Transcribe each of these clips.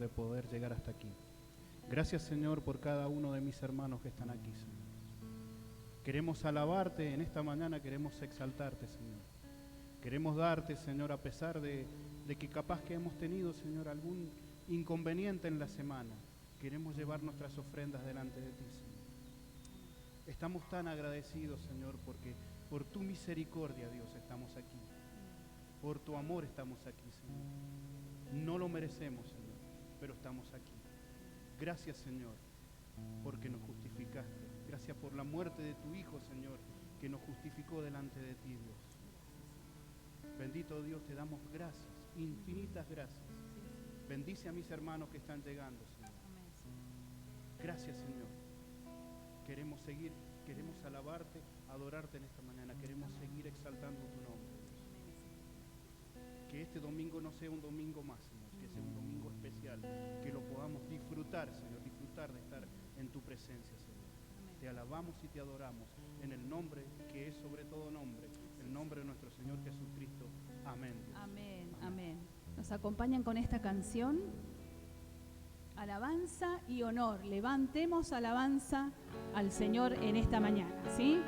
de poder llegar hasta aquí. Gracias, Señor, por cada uno de mis hermanos que están aquí, Señor. Queremos alabarte en esta mañana, queremos exaltarte, Señor. Queremos darte, Señor, a pesar de que capaz que hemos tenido, Señor, algún inconveniente en la semana. Queremos llevar nuestras ofrendas delante de ti, Señor. Estamos tan agradecidos, Señor, porque por tu misericordia, Dios, estamos aquí. Por tu amor estamos aquí, Señor. No lo merecemos, Señor, pero estamos aquí. Gracias, Señor, porque nos justificaste. Gracias por la muerte de tu Hijo, Señor, que nos justificó delante de ti, Dios. Bendito Dios, te damos gracias, infinitas gracias. Bendice a mis hermanos que están llegando, Señor. Gracias, Señor. Queremos seguir, queremos alabarte, adorarte en esta mañana. Queremos seguir exaltando tu nombre, Dios. Que este domingo no sea un domingo más, Señor, que sea un domingo especial, que lo podamos disfrutar, Señor, disfrutar de estar en tu presencia, Señor. Te alabamos y te adoramos en el nombre que es sobre todo nombre, el nombre de nuestro Señor Jesucristo. Amén. Dios. Amén, amén. Nos acompañan con esta canción, alabanza y honor. Levantemos alabanza al Señor en esta mañana, ¿sí?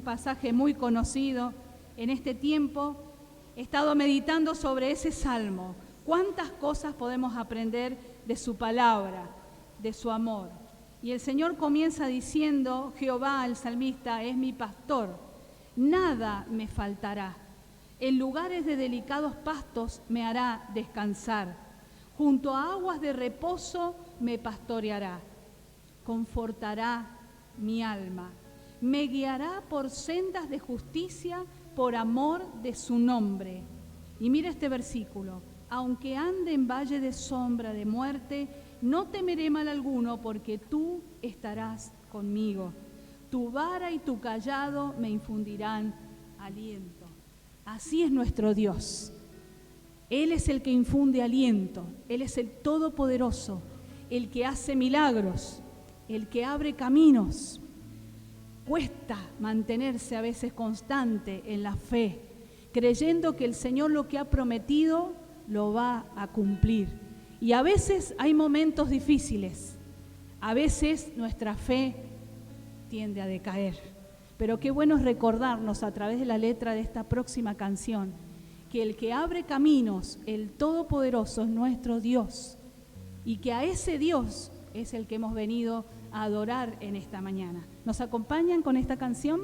Pasaje muy conocido en este tiempo. He estado meditando sobre ese salmo. ¿Cuántas cosas podemos aprender de su palabra, de su amor? Y el Señor comienza diciendo, Jehová, el salmista, es mi pastor, nada me faltará. En lugares de delicados pastos me hará descansar. Junto a aguas de reposo me pastoreará. Confortará mi alma. Me guiará por sendas de justicia por amor de su nombre. Y mira este versículo. Aunque ande en valle de sombra de muerte, no temeré mal alguno, porque tú estarás conmigo. Tu vara y tu cayado me infundirán aliento. Así es nuestro Dios. Él es el que infunde aliento. Él es el Todopoderoso, el que hace milagros. el que abre caminos. Cuesta mantenerse a veces constante en la fe, creyendo que el Señor lo que ha prometido lo va a cumplir. Y a veces hay momentos difíciles, a veces nuestra fe tiende a decaer. Pero qué bueno es recordarnos a través de la letra de esta próxima canción que el que abre caminos, el Todopoderoso, es nuestro Dios, y que a ese Dios es el que hemos venido a adorar en esta mañana. ¿Nos acompañan con esta canción?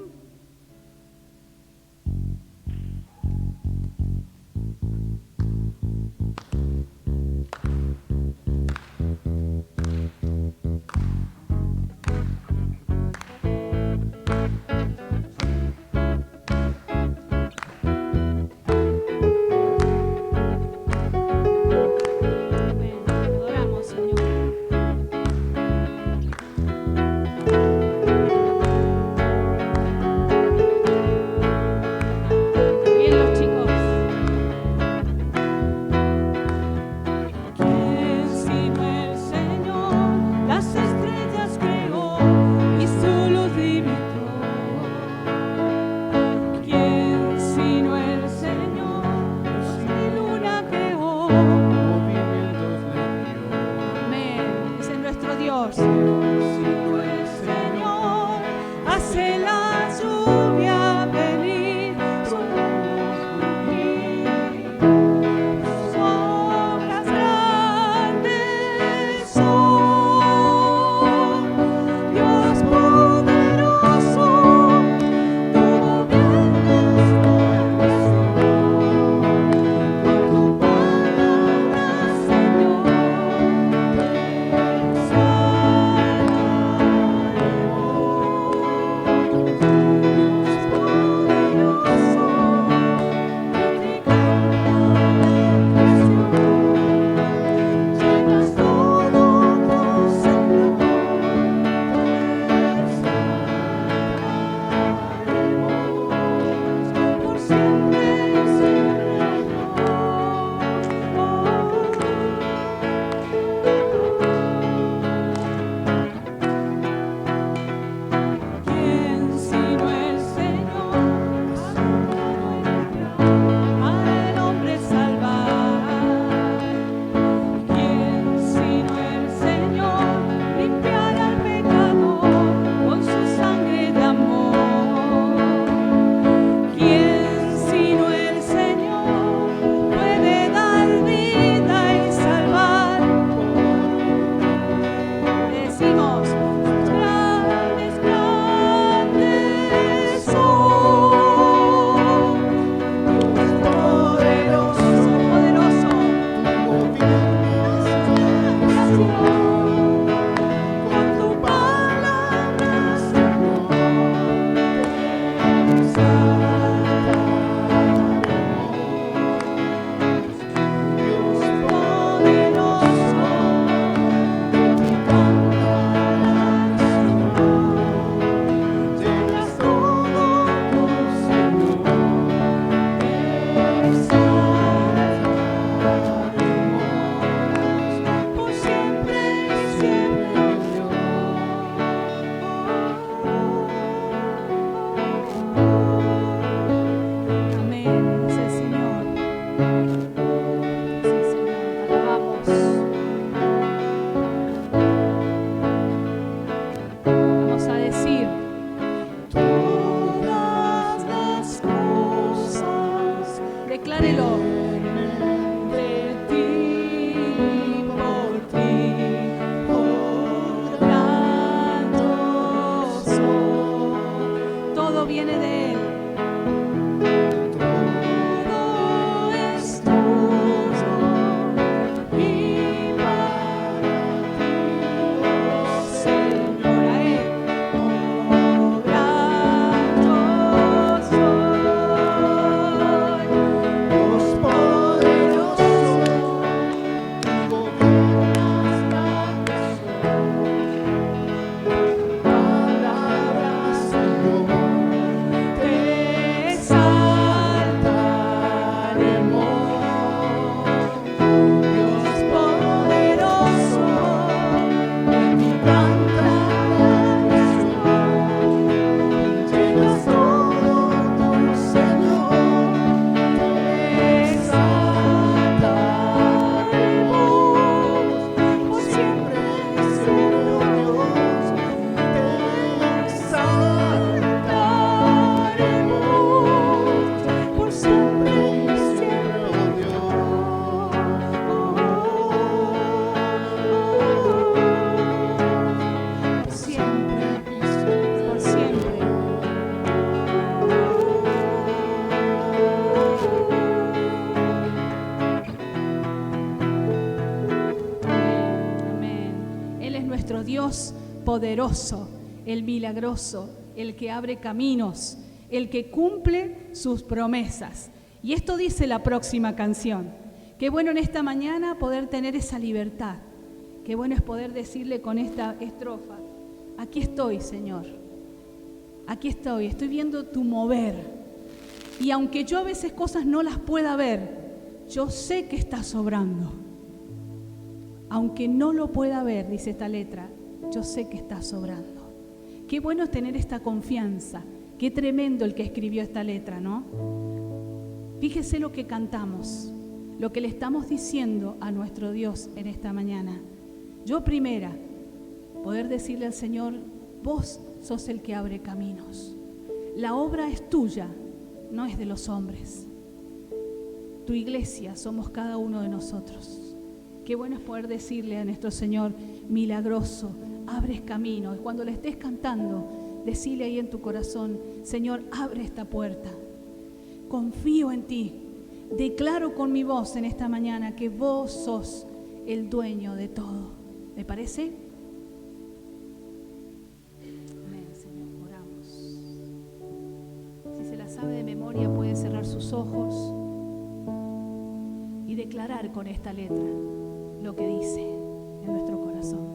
poderoso, el milagroso, el que abre caminos, el que cumple sus promesas. Y esto dice la próxima canción. Qué bueno en esta mañana poder tener esa libertad. Qué bueno es poder decirle con esta estrofa: aquí estoy, Señor. Aquí estoy viendo tu mover. Y aunque yo a veces cosas no las pueda ver, yo sé que estás obrando. Aunque no lo pueda ver, dice esta letra, yo sé que estás obrando. Qué bueno es tener esta confianza. Qué tremendo el que escribió esta letra, ¿no? Fíjese lo que cantamos, lo que le estamos diciendo a nuestro Dios en esta mañana. Yo primera, poder decirle al Señor: vos sos el que abre caminos. La obra es tuya, no es de los hombres. Tu iglesia somos cada uno de nosotros. Qué bueno es poder decirle a nuestro Señor: milagroso, abres caminos. Y cuando le estés cantando, decile ahí en tu corazón: Señor, abre esta puerta. Confío en ti. Declaro con mi voz en esta mañana que vos sos el dueño de todo. ¿Le parece? Amén, Señor. Oramos. Si se la sabe de memoria, puede cerrar sus ojos y declarar con esta letra lo que dice en nuestro corazón.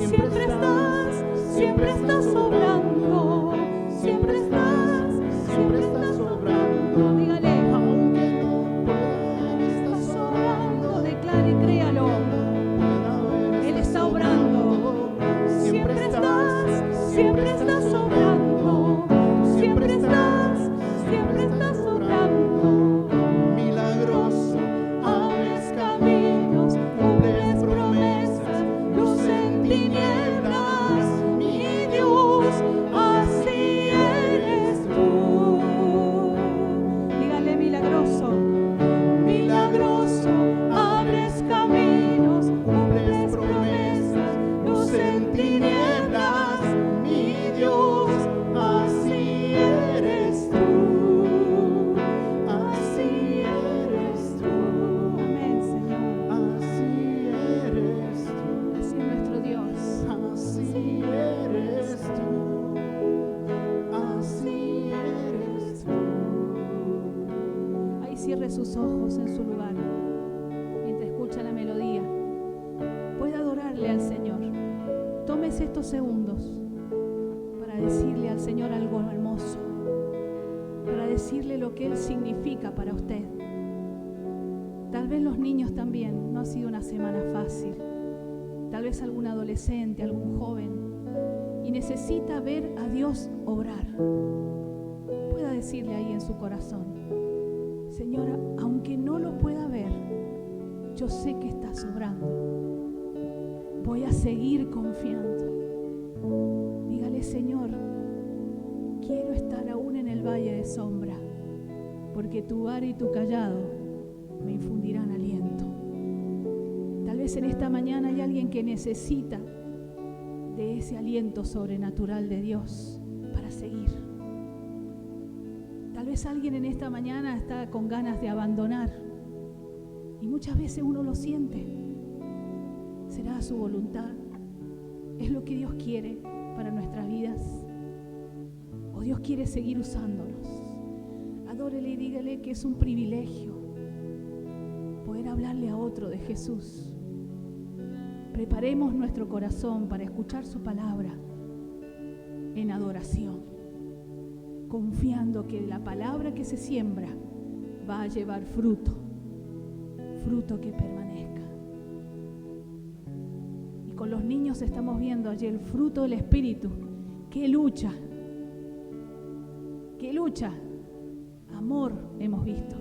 Siempre siempre estás obrando, siempre estás obrando. Dígale, estás obrando, declare y créalo. Él está obrando, siempre estás obrando, siempre estás obrando. Milagroso, Abres caminos, cumples promesas, luz en tinieblas, mi Dios, así eres tú. Dígale, milagroso, milagroso, abres caminos, cumples promesas, luz en tinieblas, mi Dios, así eres tú. Así eres tú. Amén, Señor. así eres tú, Así es nuestro Dios. así eres tú, así eres tú. Ahí cierre sus ojos en su lugar mientras escucha la melodía. Puede adorarle al Señor. Tómese estos segundos para decirle al Señor algo hermoso, para decirle lo que Él significa para usted. Tal vez los niños también, no ha sido una semana fácil. Tal vez algún adolescente, algún joven, y necesita ver a Dios obrar. Pueda decirle ahí en su corazón: Señora, aunque no lo pueda ver, yo sé que estás obrando. Voy a seguir confiando. Dígale: Señor, quiero estar aún en el valle de sombra, porque tu vara y tu callado me infundirán aliento. Tal vez en esta mañana hay alguien que necesita de ese aliento sobrenatural de Dios para seguir. Tal vez alguien en esta mañana está con ganas de abandonar, y muchas veces uno lo siente. ¿Será su voluntad? ¿Es lo que Dios quiere para nuestras vidas? ¿O Dios quiere seguir usándonos? Adórele y dígale que es un privilegio poder hablarle a otro de Jesús. Preparemos nuestro corazón para escuchar su palabra en adoración, confiando que la palabra que se siembra va a llevar fruto, fruto que permanezca. Y con los niños estamos viendo allí el fruto del Espíritu, que lucha, amor hemos visto,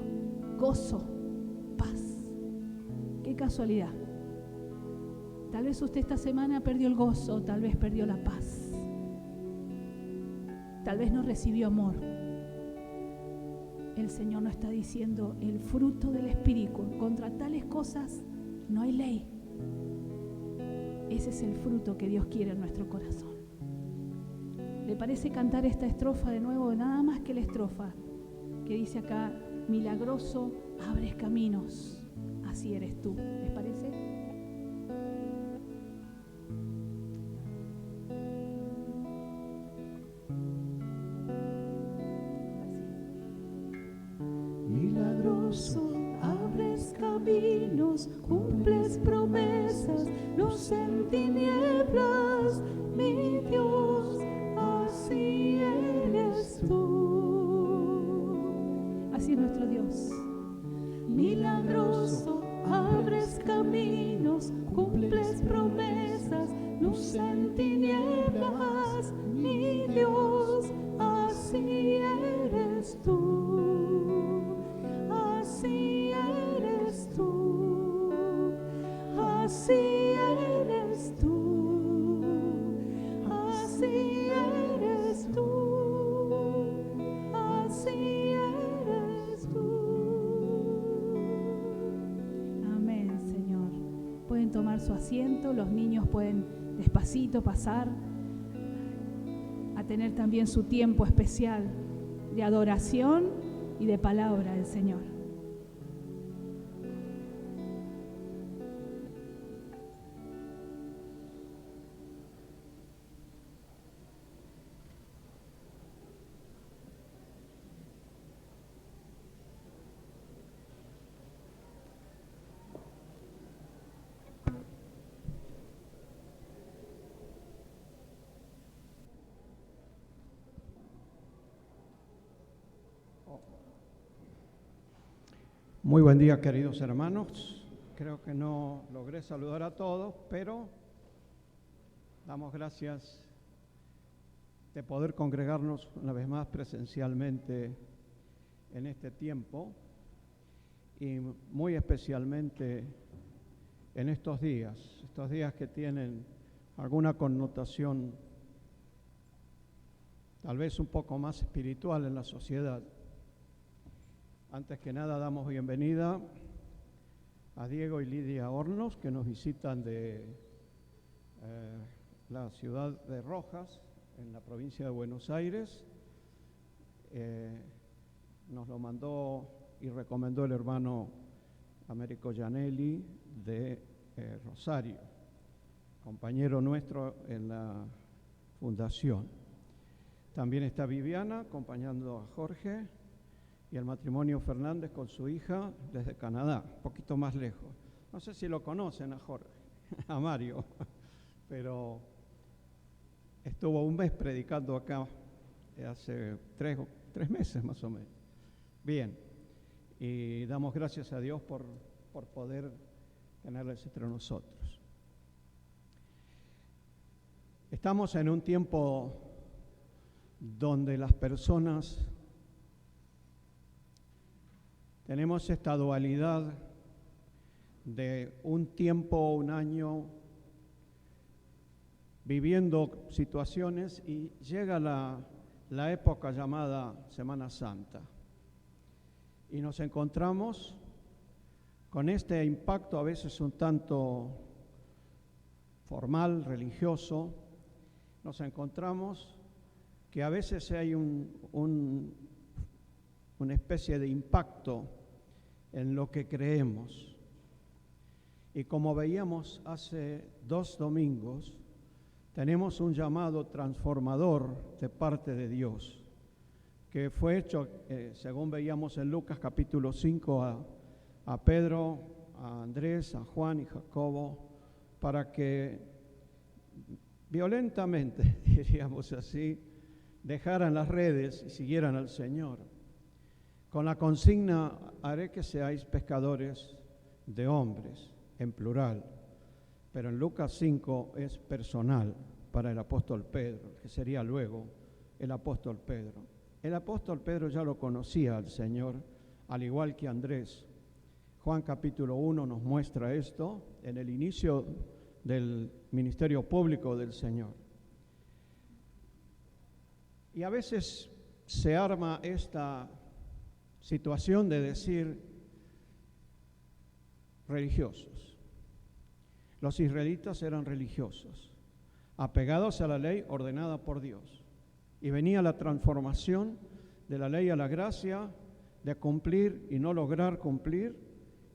gozo, paz. Qué casualidad. Tal vez usted esta semana perdió el gozo, tal vez perdió la paz, tal vez no recibió amor. El Señor nos está diciendo: el fruto del Espíritu, contra tales cosas no hay ley. Ese es el fruto que Dios quiere en nuestro corazón. ¿Le parece cantar esta estrofa de nuevo? Nada más que la estrofa que dice acá: milagroso, abres caminos, así eres tú. ¿Les parece? Milagroso, abres caminos, cumples promesas, luz en tinieblas, mi Dios, así eres tú. Así es nuestro Dios. Milagroso, abres caminos, cumples promesas, luz en tinieblas, mi Dios, así eres tú. Así eres tú, así eres tú, así eres tú, así eres tú. Amén, Señor. Pueden tomar su asiento, los niños pueden despacito pasar a tener también su tiempo especial de adoración y de palabra del Señor. Muy buen día, queridos hermanos. Creo que no logré saludar a todos, pero damos gracias de poder congregarnos una vez más presencialmente en este tiempo y muy especialmente en estos días que tienen alguna connotación tal vez un poco más espiritual en la sociedad. Antes que nada damos bienvenida a Diego y Lidia Hornos, que nos visitan de la ciudad de Rojas, en la provincia de Buenos Aires. Nos lo mandó y recomendó el hermano Américo Gianelli de Rosario, compañero nuestro en la fundación. También está Viviana acompañando a Jorge y el matrimonio Fernández con su hija desde Canadá, un poquito más lejos. No sé si lo conocen a Jorge, a Mario, pero estuvo un mes predicando acá, hace tres meses más o menos. Bien, y damos gracias a Dios por poder tenerles entre nosotros. Estamos en un tiempo donde las personas tenemos esta dualidad de un tiempo, un año, viviendo situaciones y llega la época llamada Semana Santa. Y nos encontramos con este impacto a veces un tanto formal, religioso. Nos encontramos que a veces hay una especie de impacto en lo que creemos. Y como veíamos hace 2 domingos, tenemos un llamado transformador de parte de Dios, que fue hecho, según veíamos en Lucas capítulo 5, a Pedro, a Andrés, a Juan y Jacobo, para que violentamente, diríamos así, dejaran las redes y siguieran al Señor. Con la consigna, haré que seáis pescadores de hombres, en plural. Pero en Lucas 5 es personal para el apóstol Pedro, que sería luego el apóstol Pedro. El apóstol Pedro ya lo conocía al Señor, al igual que Andrés. Juan capítulo 1 nos muestra esto en el inicio del ministerio público del Señor. Y a veces se arma esta situación de decir religiosos. Los israelitas eran religiosos, apegados a la ley ordenada por Dios. Y venía la transformación de la ley a la gracia, de cumplir y no lograr cumplir,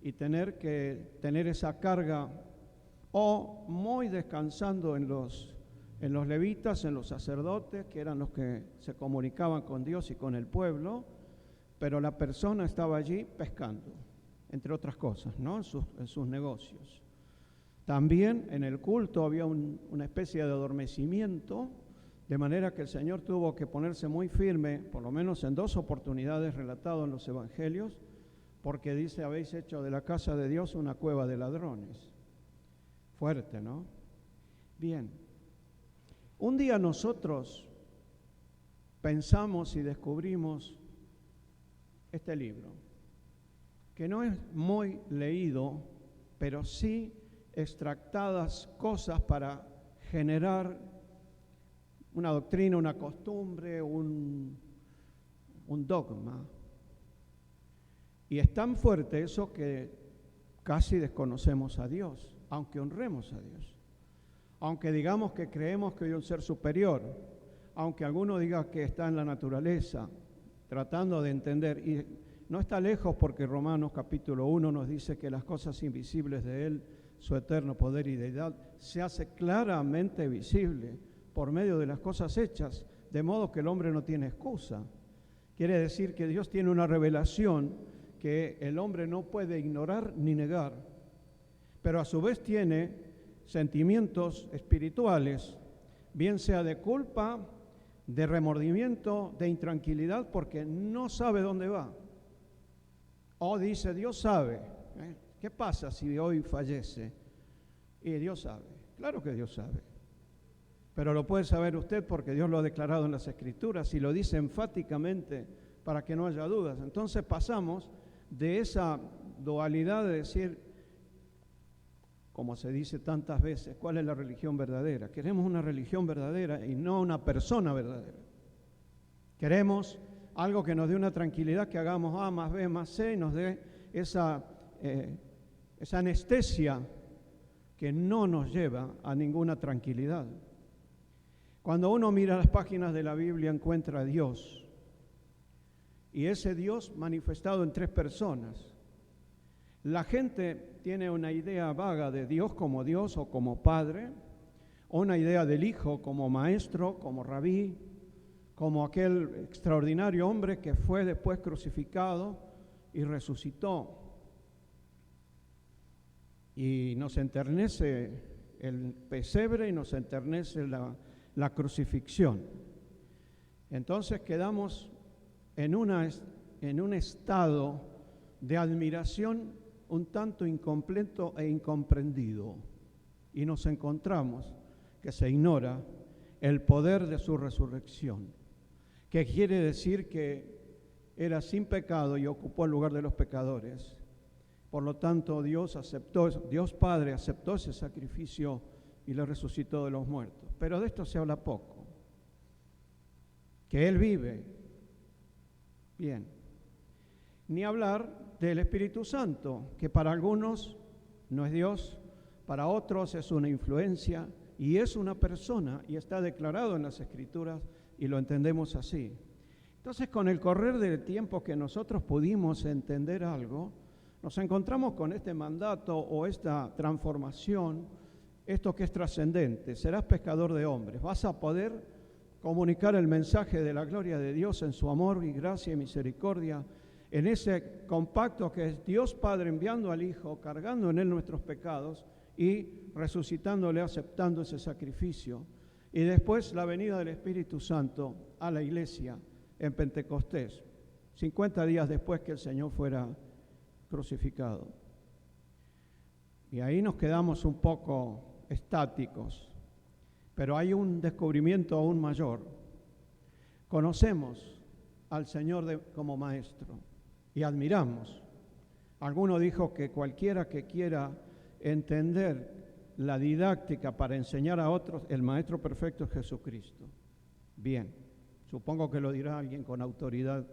y tener que tener esa carga, o muy descansando en los levitas, en los sacerdotes, que eran los que se comunicaban con Dios y con el pueblo, pero la persona estaba allí pescando, entre otras cosas, ¿no? En sus negocios. También en el culto había una especie de adormecimiento, de manera que el Señor tuvo que ponerse muy firme, por lo menos en 2 oportunidades relatado en los evangelios, porque dice, habéis hecho de la casa de Dios una cueva de ladrones. Fuerte, ¿no? Bien. Un día nosotros pensamos y descubrimos este libro, que no es muy leído, pero sí extractadas cosas para generar una doctrina, una costumbre, un dogma. Y es tan fuerte eso que casi desconocemos a Dios, aunque honremos a Dios. Aunque digamos que creemos que hay un ser superior, aunque alguno diga que está en la naturaleza, tratando de entender, y no está lejos porque Romanos capítulo 1 nos dice que las cosas invisibles de Él, su eterno poder y deidad, se hace claramente visible por medio de las cosas hechas, de modo que el hombre no tiene excusa. Quiere decir que Dios tiene una revelación que el hombre no puede ignorar ni negar, pero a su vez tiene sentimientos espirituales, bien sea de culpa de remordimiento, de intranquilidad, porque no sabe dónde va. O dice, Dios sabe. ¿Qué pasa si hoy fallece? Y Dios sabe. Claro que Dios sabe. Pero lo puede saber usted porque Dios lo ha declarado en las Escrituras y lo dice enfáticamente para que no haya dudas. Entonces pasamos de esa dualidad de decir, como se dice tantas veces, ¿cuál es la religión verdadera? Queremos una religión verdadera y no una persona verdadera. Queremos algo que nos dé una tranquilidad, que hagamos A más B más C y nos dé esa anestesia que no nos lleva a ninguna tranquilidad. Cuando uno mira las páginas de la Biblia encuentra a Dios, y ese Dios manifestado en 3 personas. La gente tiene una idea vaga de Dios o como Padre, o una idea del Hijo como Maestro, como Rabí, como aquel extraordinario hombre que fue después crucificado y resucitó. Y nos enternece el pesebre y nos enternece la crucifixión. Entonces quedamos en un estado de admiración un tanto incompleto e incomprendido, y nos encontramos que se ignora el poder de su resurrección, que quiere decir que era sin pecado y ocupó el lugar de los pecadores. Por lo tanto, Dios Padre aceptó ese sacrificio y lo resucitó de los muertos. Pero de esto se habla poco. Que Él vive. Bien. Ni hablar del Espíritu Santo, que para algunos no es Dios, para otros es una influencia y es una persona y está declarado en las Escrituras y lo entendemos así. Entonces, con el correr del tiempo que nosotros pudimos entender algo, nos encontramos con este mandato o esta transformación, esto que es trascendente. Serás pescador de hombres. Vas a poder comunicar el mensaje de la gloria de Dios en su amor y gracia y misericordia, en ese compacto que es Dios Padre enviando al Hijo, cargando en Él nuestros pecados y resucitándole, aceptando ese sacrificio. Y después la venida del Espíritu Santo a la iglesia en Pentecostés, 50 días después que el Señor fuera crucificado. Y ahí nos quedamos un poco estáticos, pero hay un descubrimiento aún mayor. Conocemos al Señor como Maestro y admiramos. Alguno dijo que cualquiera que quiera entender la didáctica para enseñar a otros, el Maestro perfecto es Jesucristo. Bien, supongo que lo dirá alguien con autoridad,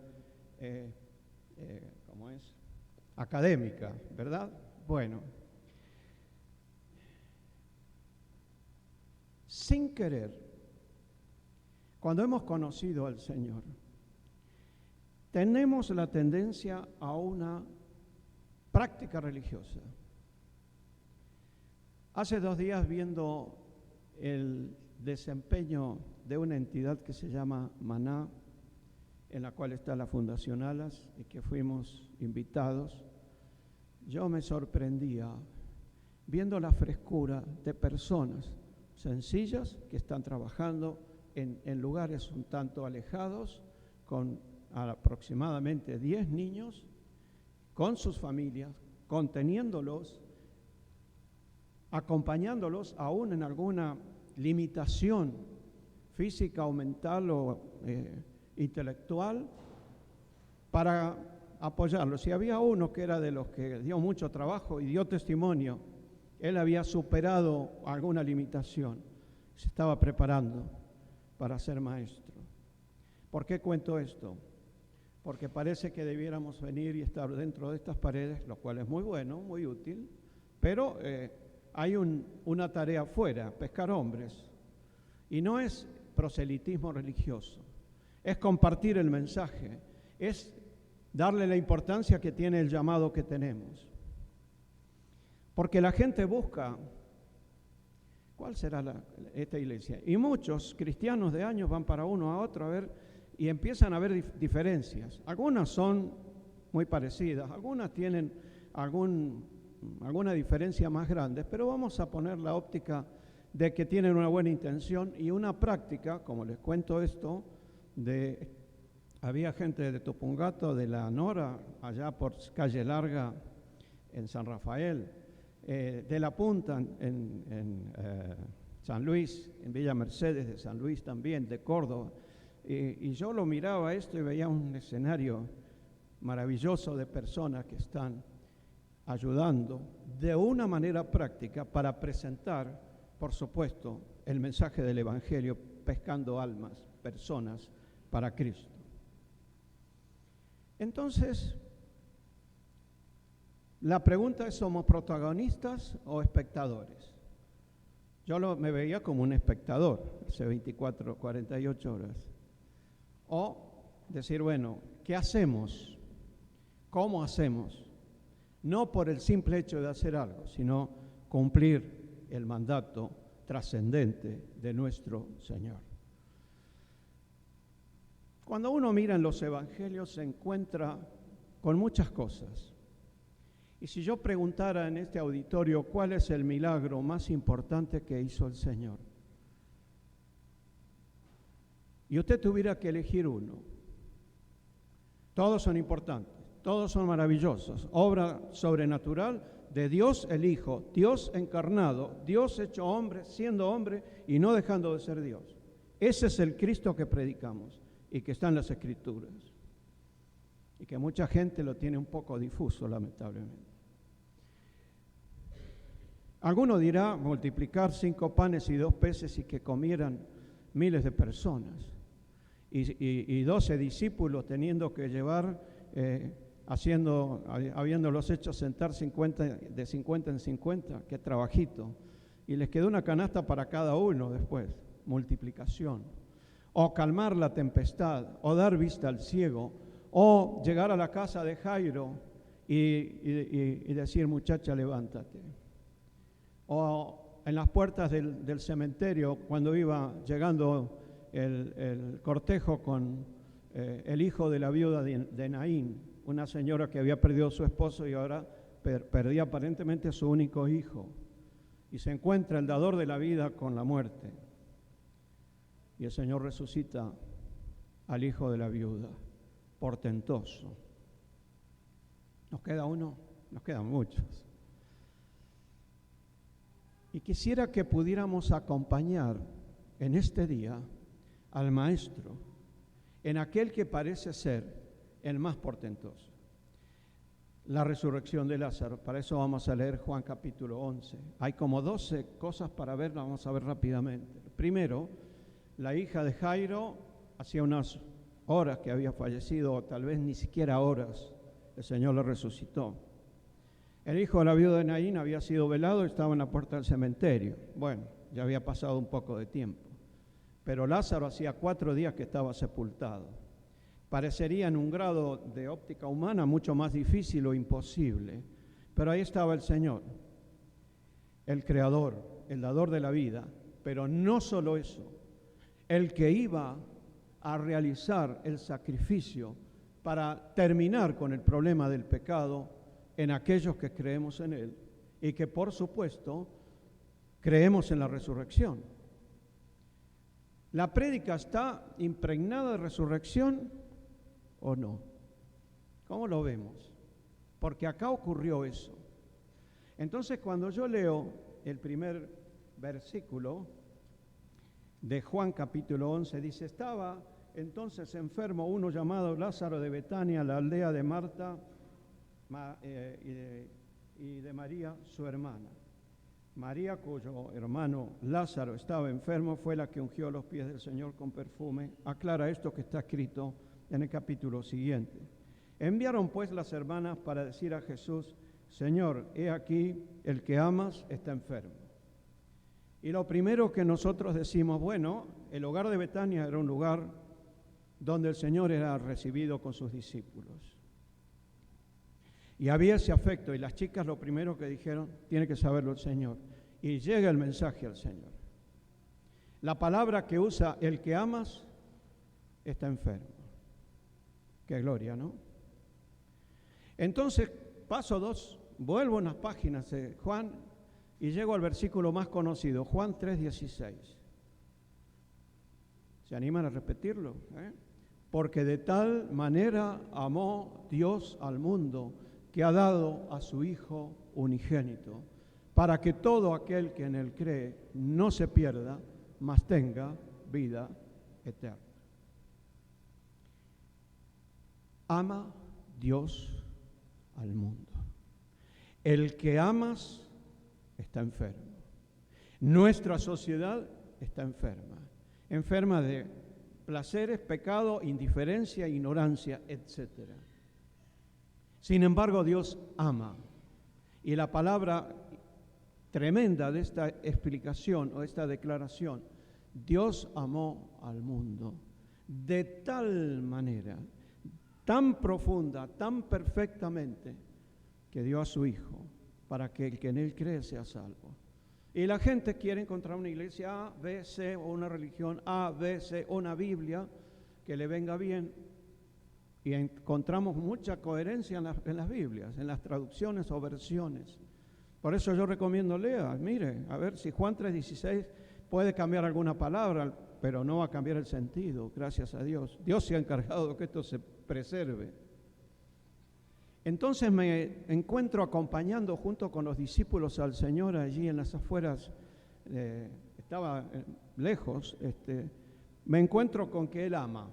¿cómo es? Académica, ¿verdad? Bueno, sin querer, cuando hemos conocido al Señor, tenemos la tendencia a una práctica religiosa. Hace 2 días, viendo el desempeño de una entidad que se llama Maná, en la cual está la Fundación Alas, y que fuimos invitados, yo me sorprendía viendo la frescura de personas sencillas que están trabajando en lugares un tanto alejados, con aproximadamente 10 niños, con sus familias, conteniéndolos, acompañándolos aún en alguna limitación física o mental o intelectual, para apoyarlos. Y había uno que era de los que dio mucho trabajo y dio testimonio. Él había superado alguna limitación, se estaba preparando para ser maestro. ¿Por qué cuento esto? Porque parece que debiéramos venir y estar dentro de estas paredes, lo cual es muy bueno, muy útil, pero hay una tarea afuera, pescar hombres. Y no es proselitismo religioso, es compartir el mensaje, es darle la importancia que tiene el llamado que tenemos. Porque la gente busca, ¿cuál será esta iglesia? Y muchos cristianos de años van para uno a otro a ver y empiezan a ver diferencias. Algunas son muy parecidas, algunas tienen alguna diferencia más grande, pero vamos a poner la óptica de que tienen una buena intención y una práctica, como les cuento esto, había gente de Topungato, de la Nora, allá por Calle Larga, en San Rafael, de La Punta, en San Luis, en Villa Mercedes de San Luis también, de Córdoba. Y yo lo miraba esto y veía un escenario maravilloso de personas que están ayudando de una manera práctica para presentar, por supuesto, el mensaje del Evangelio, pescando almas, personas, para Cristo. Entonces, la pregunta es, ¿somos protagonistas o espectadores? Yo me veía como un espectador, hace 24, 48 horas. O decir, bueno, ¿qué hacemos? ¿Cómo hacemos? No por el simple hecho de hacer algo, sino cumplir el mandato trascendente de nuestro Señor. Cuando uno mira en los evangelios se encuentra con muchas cosas. Y si yo preguntara en este auditorio cuál es el milagro más importante que hizo el Señor, y usted tuviera que elegir uno, todos son importantes, todos son maravillosos, obra sobrenatural de Dios el Hijo, Dios encarnado, Dios hecho hombre, siendo hombre y no dejando de ser Dios. Ese es el Cristo que predicamos y que está en las Escrituras, y que mucha gente lo tiene un poco difuso, lamentablemente. Alguno dirá multiplicar 5 panes y 2 peces y que comieran miles de personas, y 12 discípulos teniendo que llevar, habiéndolos hecho sentar de 50 en 50, qué trabajito, y les quedó una canasta para cada uno después, multiplicación. O calmar la tempestad, o dar vista al ciego, o llegar a la casa de Jairo y decir, muchacha, levántate. O en las puertas del cementerio, cuando iba llegando el cortejo con el hijo de la viuda de Naín, una señora que había perdido a su esposo y ahora perdía aparentemente a su único hijo, y se encuentra el dador de la vida con la muerte. Y el Señor resucita al hijo de la viuda, portentoso. ¿Nos queda uno? Nos quedan muchos. Y quisiera que pudiéramos acompañar en este día al Maestro, en aquel que parece ser el más portentoso. La resurrección de Lázaro. Para eso vamos a leer Juan capítulo 11. Hay como 12 cosas para ver, las vamos a ver rápidamente. Primero, la hija de Jairo, hacía unas horas que había fallecido, o tal vez ni siquiera horas, el Señor la resucitó. El hijo de la viuda de Naín había sido velado y estaba en la puerta del cementerio. Bueno, ya había pasado un poco de tiempo. Pero Lázaro hacía 4 días que estaba sepultado. Parecería en un grado de óptica humana mucho más difícil o imposible, pero ahí estaba el Señor, el Creador, el dador de la vida, pero no solo eso, el que iba a realizar el sacrificio para terminar con el problema del pecado en aquellos que creemos en Él y que, por supuesto, creemos en la resurrección. ¿La prédica está impregnada de resurrección o no? ¿Cómo lo vemos? Porque acá ocurrió eso. Entonces, cuando yo leo el primer versículo de Juan capítulo 11, dice, estaba entonces enfermo uno llamado Lázaro de Betania, la aldea de Marta y de María, su hermana. María, cuyo hermano Lázaro estaba enfermo, fue la que ungió los pies del Señor con perfume. Aclara esto que está escrito en el capítulo siguiente. Enviaron pues las hermanas para decir a Jesús, Señor, he aquí, el que amas está enfermo. Y lo primero que nosotros decimos, bueno, el hogar de Betania era un lugar donde el Señor era recibido con sus discípulos. Y había ese afecto, y las chicas lo primero que dijeron, tiene que saberlo el Señor. Y llega el mensaje al Señor. La palabra que usa el que amas está enfermo. Qué gloria, ¿no? Entonces, paso 2, vuelvo unas páginas de Juan Y llego al versículo más conocido, Juan 3:16. ¿Se animan a repetirlo? Porque de tal manera amó Dios al mundo, que ha dado a su Hijo unigénito, para que todo aquel que en él cree no se pierda, mas tenga vida eterna. Ama Dios al mundo. El que amas está enfermo. Nuestra sociedad está enferma. Enferma de placeres, pecado, indiferencia, ignorancia, etc. Sin embargo, Dios ama. Y la palabra tremenda de esta explicación o esta declaración, Dios amó al mundo de tal manera, tan profunda, tan perfectamente, que dio a su Hijo para que el que en él cree sea salvo. Y la gente quiere encontrar una iglesia A, B, C, o una religión A, B, C, o una Biblia que le venga bien. Y encontramos mucha coherencia en las Biblias, en las traducciones o versiones. Por eso yo recomiendo lea, mire, a ver si Juan 3:16 puede cambiar alguna palabra, pero no va a cambiar el sentido, gracias a Dios. Dios se ha encargado de que esto se preserve. Entonces me encuentro acompañando junto con los discípulos al Señor allí en las afueras, estaba lejos, me encuentro con que Él ama.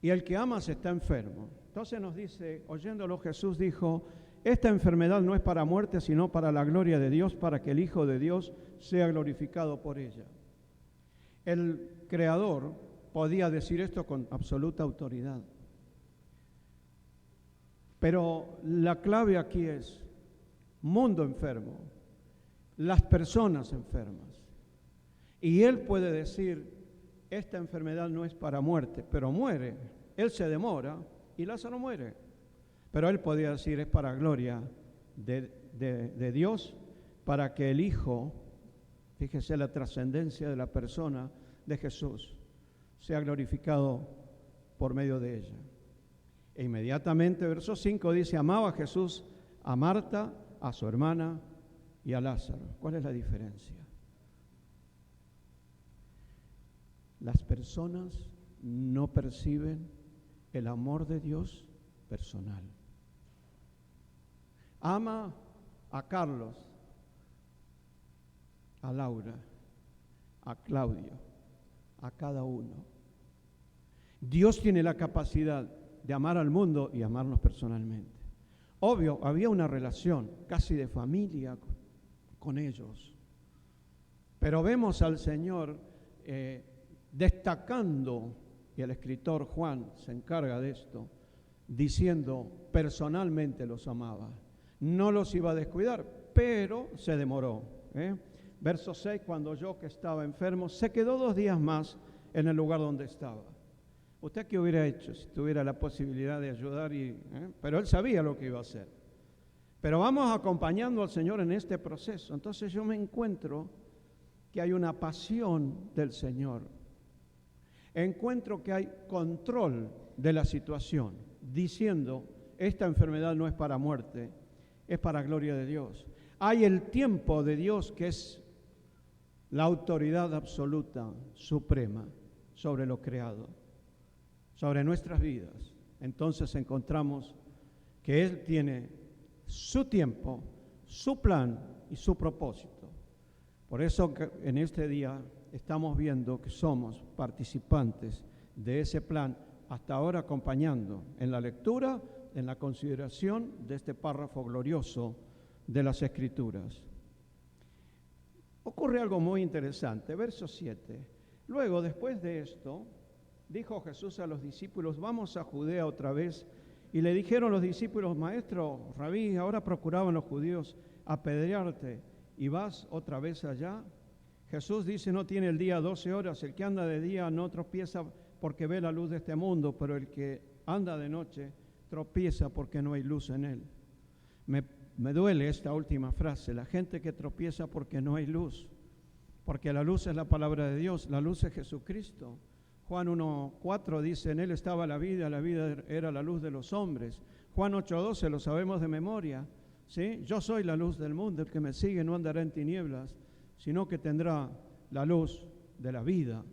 Y el que ama se está enfermo. Entonces nos dice, oyéndolo Jesús dijo, esta enfermedad no es para muerte, sino para la gloria de Dios, para que el Hijo de Dios sea glorificado por ella. El Creador podía decir esto con absoluta autoridad. Pero la clave aquí es mundo enfermo, las personas enfermas. Y Él puede decir, esta enfermedad no es para muerte, pero muere. Él se demora y Lázaro muere. Pero Él podía decir, es para gloria de Dios, para que el Hijo, fíjese la trascendencia de la persona de Jesús, sea glorificado por medio de ella. E inmediatamente, verso 5 dice, amaba a Jesús a Marta, a su hermana y a Lázaro. ¿Cuál es la diferencia? Las personas no perciben el amor de Dios personal. Ama a Carlos, a Laura, a Claudio, a cada uno. Dios tiene la capacidad de amar al mundo y amarnos personalmente. Obvio, había una relación casi de familia con ellos, pero vemos al Señor destacando, y el escritor Juan se encarga de esto, diciendo personalmente los amaba. No los iba a descuidar, pero se demoró. Verso 6, cuando yo que estaba enfermo, se quedó 2 días más en el lugar donde estaba. ¿Usted qué hubiera hecho si tuviera la posibilidad de ayudar? Pero él sabía lo que iba a hacer. Pero vamos acompañando al Señor en este proceso. Entonces yo me encuentro que hay una pasión del Señor. Encuentro que hay control de la situación, diciendo, esta enfermedad no es para muerte, es para gloria de Dios. Hay el tiempo de Dios, que es la autoridad absoluta, suprema, sobre lo creado, sobre nuestras vidas. Entonces encontramos que Él tiene su tiempo, su plan y su propósito. Por eso en este día estamos viendo que somos participantes de ese plan, hasta ahora acompañando en la lectura, en la consideración de este párrafo glorioso de las Escrituras. Ocurre algo muy interesante, verso 7. Luego, después de esto, dijo Jesús a los discípulos, vamos a Judea otra vez. Y le dijeron los discípulos, maestro, rabí, ahora procuraban los judíos apedrearte, ¿y vas otra vez allá? Jesús dice, no tiene el día 12 horas, el que anda de día no tropieza porque ve la luz de este mundo, pero el que anda de noche tropieza porque no hay luz en él. Me duele esta última frase, la gente que tropieza porque no hay luz, porque la luz es la palabra de Dios, la luz es Jesucristo. Juan 1:4 dice, en él estaba la vida era la luz de los hombres. Juan 8:12 lo sabemos de memoria. ¿sí? Yo soy la luz del mundo, el que me sigue no andará en tinieblas, sino que tendrá la luz de la vida.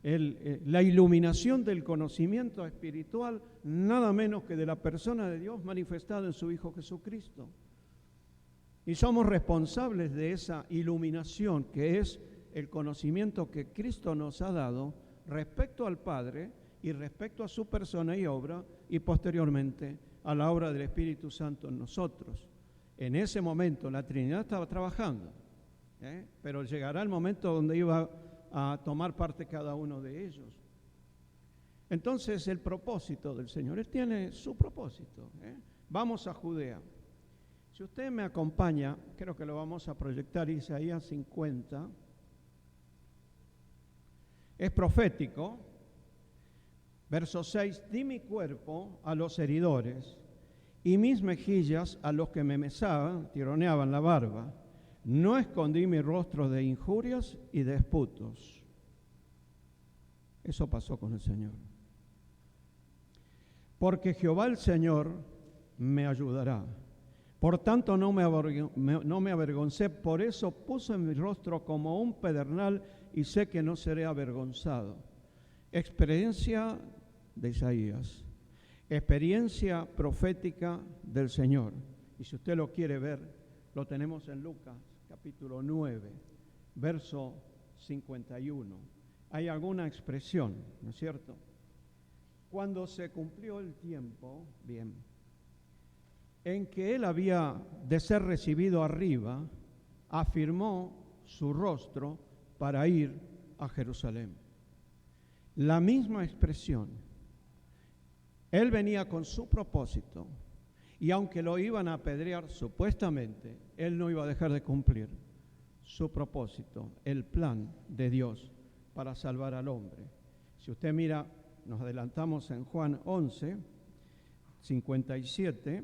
La iluminación del conocimiento espiritual, nada menos que de la persona de Dios manifestada en su Hijo Jesucristo. Y somos responsables de esa iluminación, que es el conocimiento que Cristo nos ha dado respecto al Padre y respecto a su persona y obra, y posteriormente a la obra del Espíritu Santo en nosotros. En ese momento la Trinidad estaba trabajando, pero llegará el momento donde iba a tomar parte cada uno de ellos. Entonces el propósito del Señor, Él tiene su propósito. Vamos a Judea. Si usted me acompaña, creo que lo vamos a proyectar, Isaías 50. Es profético. Verso 6, di mi cuerpo a los heridores y mis mejillas a los que me mesaban, tironeaban la barba. No escondí mi rostro de injurias y de disputos. Eso pasó con el Señor. Porque Jehová el Señor me ayudará. Por tanto no me avergoncé, por eso puse mi rostro como un pedernal y sé que no seré avergonzado. Experiencia de Isaías, experiencia profética del Señor. Y si usted lo quiere ver, lo tenemos en Lucas capítulo 9, verso 51. Hay alguna expresión, ¿no es cierto? Cuando se cumplió el tiempo, bien, en que él había de ser recibido arriba, afirmó su rostro para ir a Jerusalén. La misma expresión. Él venía con su propósito y aunque lo iban a apedrear supuestamente, él no iba a dejar de cumplir su propósito, el plan de Dios para salvar al hombre. Si usted mira, nos adelantamos en Juan 11, 57,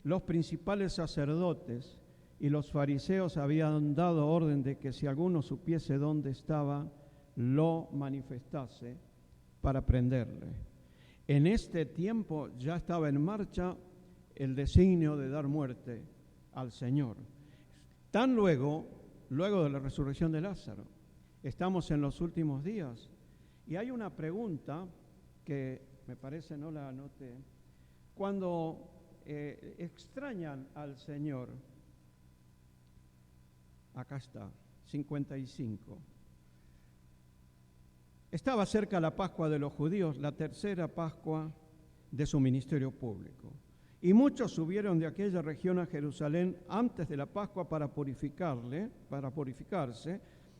los principales sacerdotes y los fariseos habían dado orden de que si alguno supiese dónde estaba, lo manifestase para prenderle. En este tiempo ya estaba en marcha el designio de dar muerte al Señor. Tan luego de la resurrección de Lázaro, estamos en los últimos días. Y hay una pregunta que me parece no la anoté. Cuando extrañan al Señor, acá está, 55. Estaba cerca la Pascua de los judíos, la tercera Pascua de su ministerio público. Y muchos subieron de aquella región a Jerusalén antes de la Pascua para purificarse,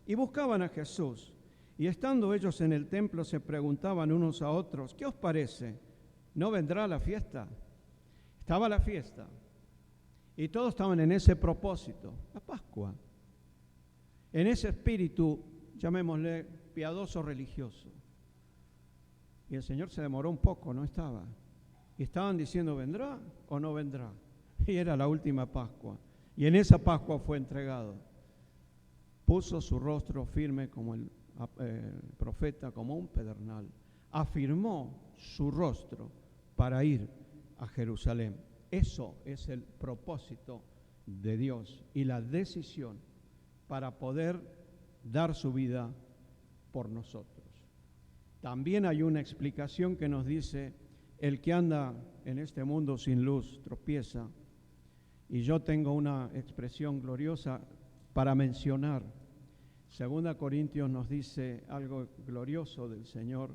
y buscaban a Jesús. Y estando ellos en el templo se preguntaban unos a otros, ¿qué os parece? ¿No vendrá la fiesta? Estaba la fiesta. Y todos estaban en ese propósito, la Pascua. En ese espíritu, llamémosle piadoso religioso. Y el Señor se demoró un poco, no estaba. Y estaban diciendo, ¿vendrá o no vendrá? Y era la última Pascua. Y en esa Pascua fue entregado. Puso su rostro firme como el profeta, como un pedernal. Afirmó su rostro para ir a Jerusalén. Eso es el propósito de Dios y la decisión para poder dar su vida por nosotros. También hay una explicación que nos dice, el que anda en este mundo sin luz tropieza, y yo tengo una expresión gloriosa para mencionar. 2 Corintios nos dice algo glorioso del Señor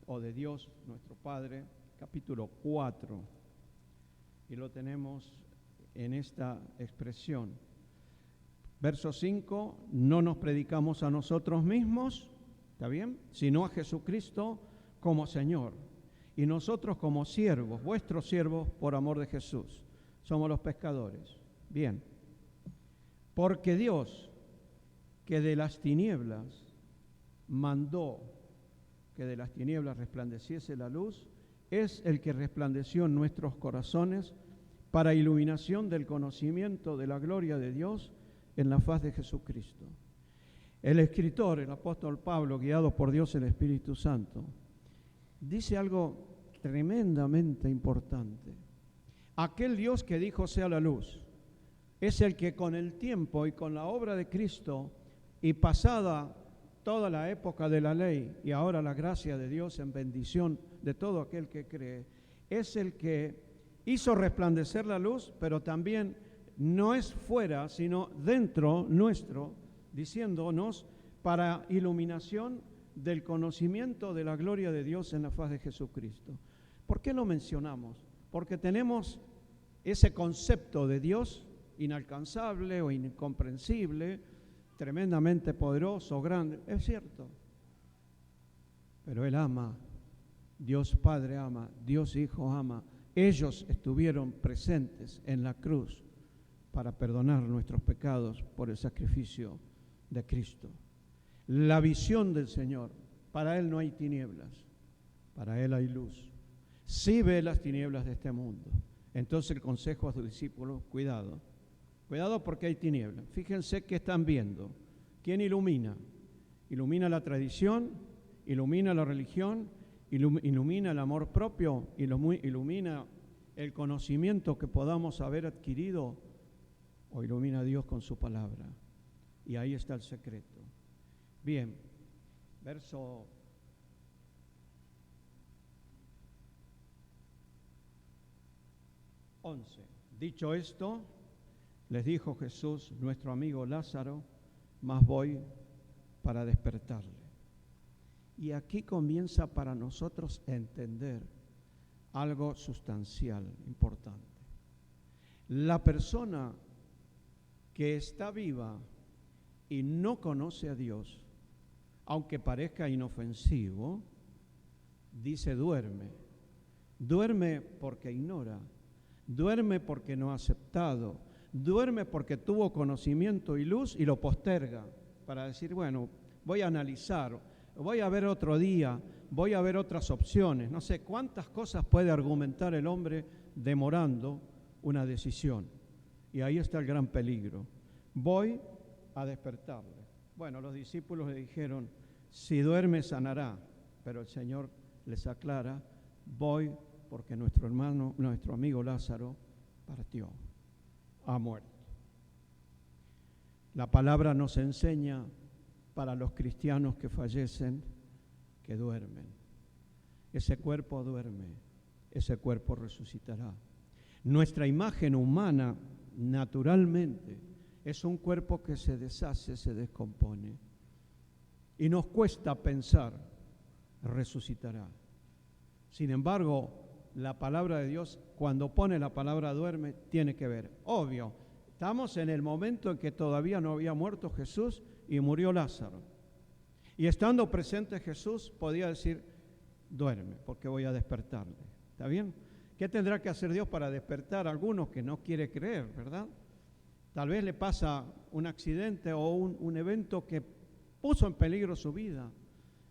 o de Dios, nuestro Padre, capítulo 4, y lo tenemos en esta expresión. Verso 5, no nos predicamos a nosotros mismos, ¿está bien? Sino a Jesucristo como Señor, y nosotros como siervos, vuestros siervos por amor de Jesús. Somos los pescadores. Bien, porque Dios, que de las tinieblas mandó que de las tinieblas resplandeciese la luz, es el que resplandeció en nuestros corazones para iluminación del conocimiento de la gloria de Dios en la faz de Jesucristo. El escritor, el apóstol Pablo, guiado por Dios el Espíritu Santo, dice algo tremendamente importante. Aquel Dios que dijo sea la luz, es el que con el tiempo y con la obra de Cristo y pasada toda la época de la ley y ahora la gracia de Dios en bendición de todo aquel que cree, es el que hizo resplandecer la luz, pero también no es fuera, sino dentro nuestro, diciéndonos para iluminación del conocimiento de la gloria de Dios en la faz de Jesucristo. ¿Por qué lo mencionamos? Porque tenemos ese concepto de Dios inalcanzable o incomprensible, tremendamente poderoso, grande, es cierto, pero Él ama, Dios Padre ama, Dios Hijo ama. Ellos estuvieron presentes en la cruz para perdonar nuestros pecados por el sacrificio de Cristo. La visión del Señor, para Él no hay tinieblas, para Él hay luz. Sí ve las tinieblas de este mundo. Entonces el consejo a sus discípulos, cuidado, cuidado porque hay tinieblas. Fíjense qué están viendo. ¿Quién ilumina? Ilumina la tradición, ilumina la religión, ilumina el amor propio, ilumina el conocimiento que podamos haber adquirido, o ilumina a Dios con su palabra. Y ahí está el secreto. Bien, verso 11. Dicho esto, les dijo Jesús, nuestro amigo Lázaro, mas voy para despertarle. Y aquí comienza para nosotros a entender algo sustancial, importante. La persona que está viva y no conoce a Dios, aunque parezca inofensivo, dice duerme. Duerme porque ignora, duerme porque no ha aceptado, duerme porque tuvo conocimiento y luz y lo posterga para decir, bueno, voy a analizar, voy a ver otro día, voy a ver otras opciones. No sé cuántas cosas puede argumentar el hombre demorando una decisión. Y ahí está el gran peligro. Voy a despertarle. Bueno, los discípulos le dijeron, si duerme sanará, pero el Señor les aclara, voy porque nuestro amigo Lázaro partió, ha muerto. La palabra nos enseña para los cristianos que fallecen, que duermen. Ese cuerpo duerme, ese cuerpo resucitará. Nuestra imagen humana, naturalmente, es un cuerpo que se deshace, se descompone. Y nos cuesta pensar, resucitará. Sin embargo, la palabra de Dios, cuando pone la palabra duerme, tiene que ver. Obvio, estamos en el momento en que todavía no había muerto Jesús y murió Lázaro. Y estando presente Jesús, podía decir, duerme, porque voy a despertarle. ¿Está bien? ¿Qué tendrá que hacer Dios para despertar a algunos que no quiere creer, verdad? Tal vez le pasa un accidente o un evento que puso en peligro su vida.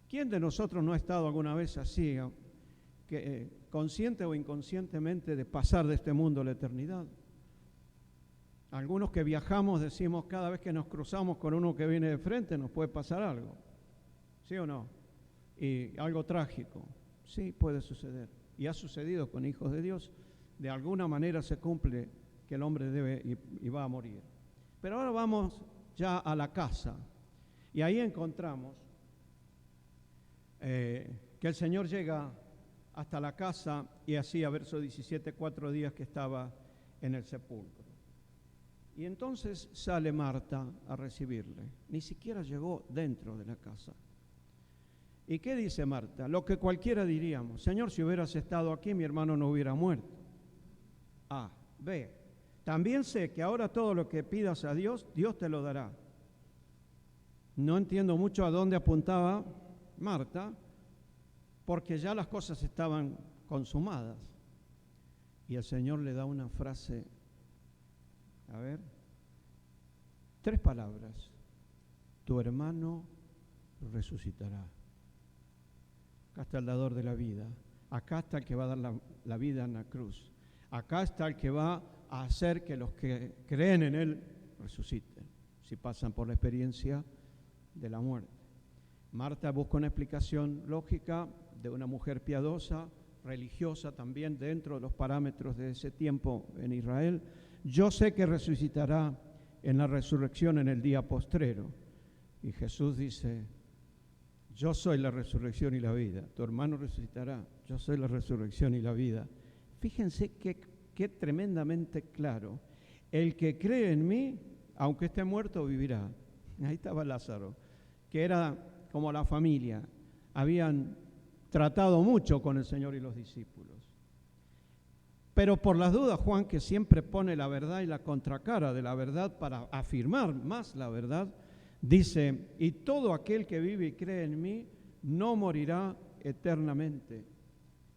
¿Quién de nosotros no ha estado alguna vez así, consciente o inconscientemente, de pasar de este mundo a la eternidad? Algunos que viajamos decimos, cada vez que nos cruzamos con uno que viene de frente nos puede pasar algo. ¿Sí o no? Y algo trágico. Sí, puede suceder. Y ha sucedido con hijos de Dios. De alguna manera se cumple que el hombre debe y va a morir. Pero ahora vamos ya a la casa. Y ahí encontramos que el Señor llega hasta la casa y hacía, verso 17, 4 días que estaba en el sepulcro. Y entonces sale Marta a recibirle. Ni siquiera llegó dentro de la casa. ¿Y qué dice Marta? Lo que cualquiera diríamos. Señor, si hubieras estado aquí, mi hermano no hubiera muerto. A. B. También sé que ahora todo lo que pidas a Dios, Dios te lo dará. No entiendo mucho a dónde apuntaba Marta, porque ya las cosas estaban consumadas. Y el Señor le da una frase, 3 palabras. Tu hermano resucitará. Acá está el dador de la vida. Acá está el que va a dar la vida en la cruz. Acá está el que va a hacer que los que creen en Él resuciten, si pasan por la experiencia de la muerte. Marta busca una explicación lógica de una mujer piadosa, religiosa también dentro de los parámetros de ese tiempo en Israel. yo sé que resucitará en la resurrección en el día postrero. Y Jesús dice, yo soy la resurrección y la vida. Tu hermano resucitará, yo soy la resurrección y la vida. Fíjense qué tremendamente claro. El que cree en mí, aunque esté muerto, vivirá. Ahí estaba Lázaro, que era como la familia. Habían tratado mucho con el Señor y los discípulos. Pero por las dudas, Juan, que siempre pone la verdad y la contracara de la verdad para afirmar más la verdad, dice, y todo aquel que vive y cree en mí no morirá eternamente.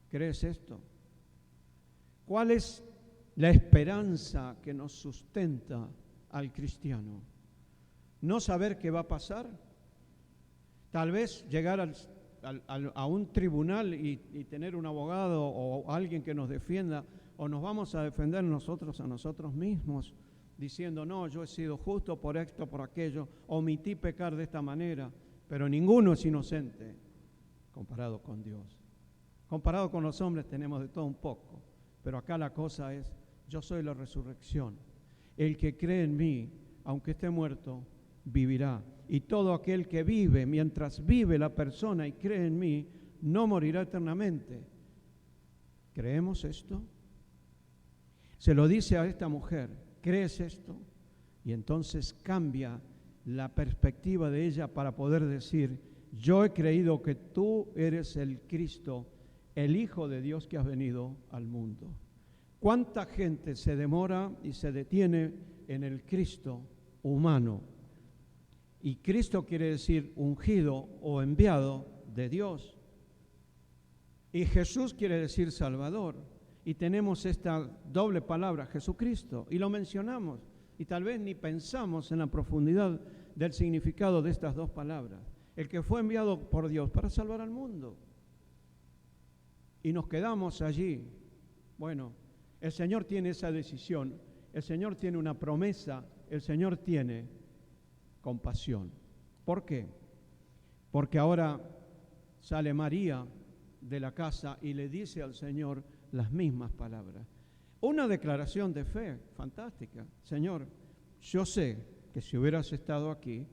¿Crees esto? ¿Cuál es la esperanza que nos sustenta al cristiano? ¿No saber qué va a pasar? Tal vez llegar a un tribunal y tener un abogado o alguien que nos defienda, o nos vamos a defender nosotros a nosotros mismos, diciendo, no, yo he sido justo por esto, por aquello, omití pecar de esta manera, pero ninguno es inocente comparado con Dios. Comparado con los hombres tenemos de todo un poco, pero acá la cosa es, yo soy la resurrección. El que cree en mí, aunque esté muerto, vivirá. Y todo aquel que vive, mientras vive la persona y cree en mí, no morirá eternamente. ¿Creemos esto? Se lo dice a esta mujer, ¿crees esto? Y entonces cambia la perspectiva de ella para poder decir, yo he creído que tú eres el Cristo, el Hijo de Dios que has venido al mundo. ¿Cuánta gente se demora y se detiene en el Cristo humano? Y Cristo quiere decir ungido o enviado de Dios. Y Jesús quiere decir Salvador. Y tenemos esta doble palabra, Jesucristo, y lo mencionamos. Y tal vez ni pensamos en la profundidad del significado de estas dos palabras. El que fue enviado por Dios para salvar al mundo. Y nos quedamos allí. Bueno, el Señor tiene esa decisión, el Señor tiene una promesa, el Señor tiene compasión. ¿Por qué? Porque ahora sale María de la casa y le dice al Señor las mismas palabras. Una declaración de fe fantástica. Señor, yo sé que si hubieras estado aquí,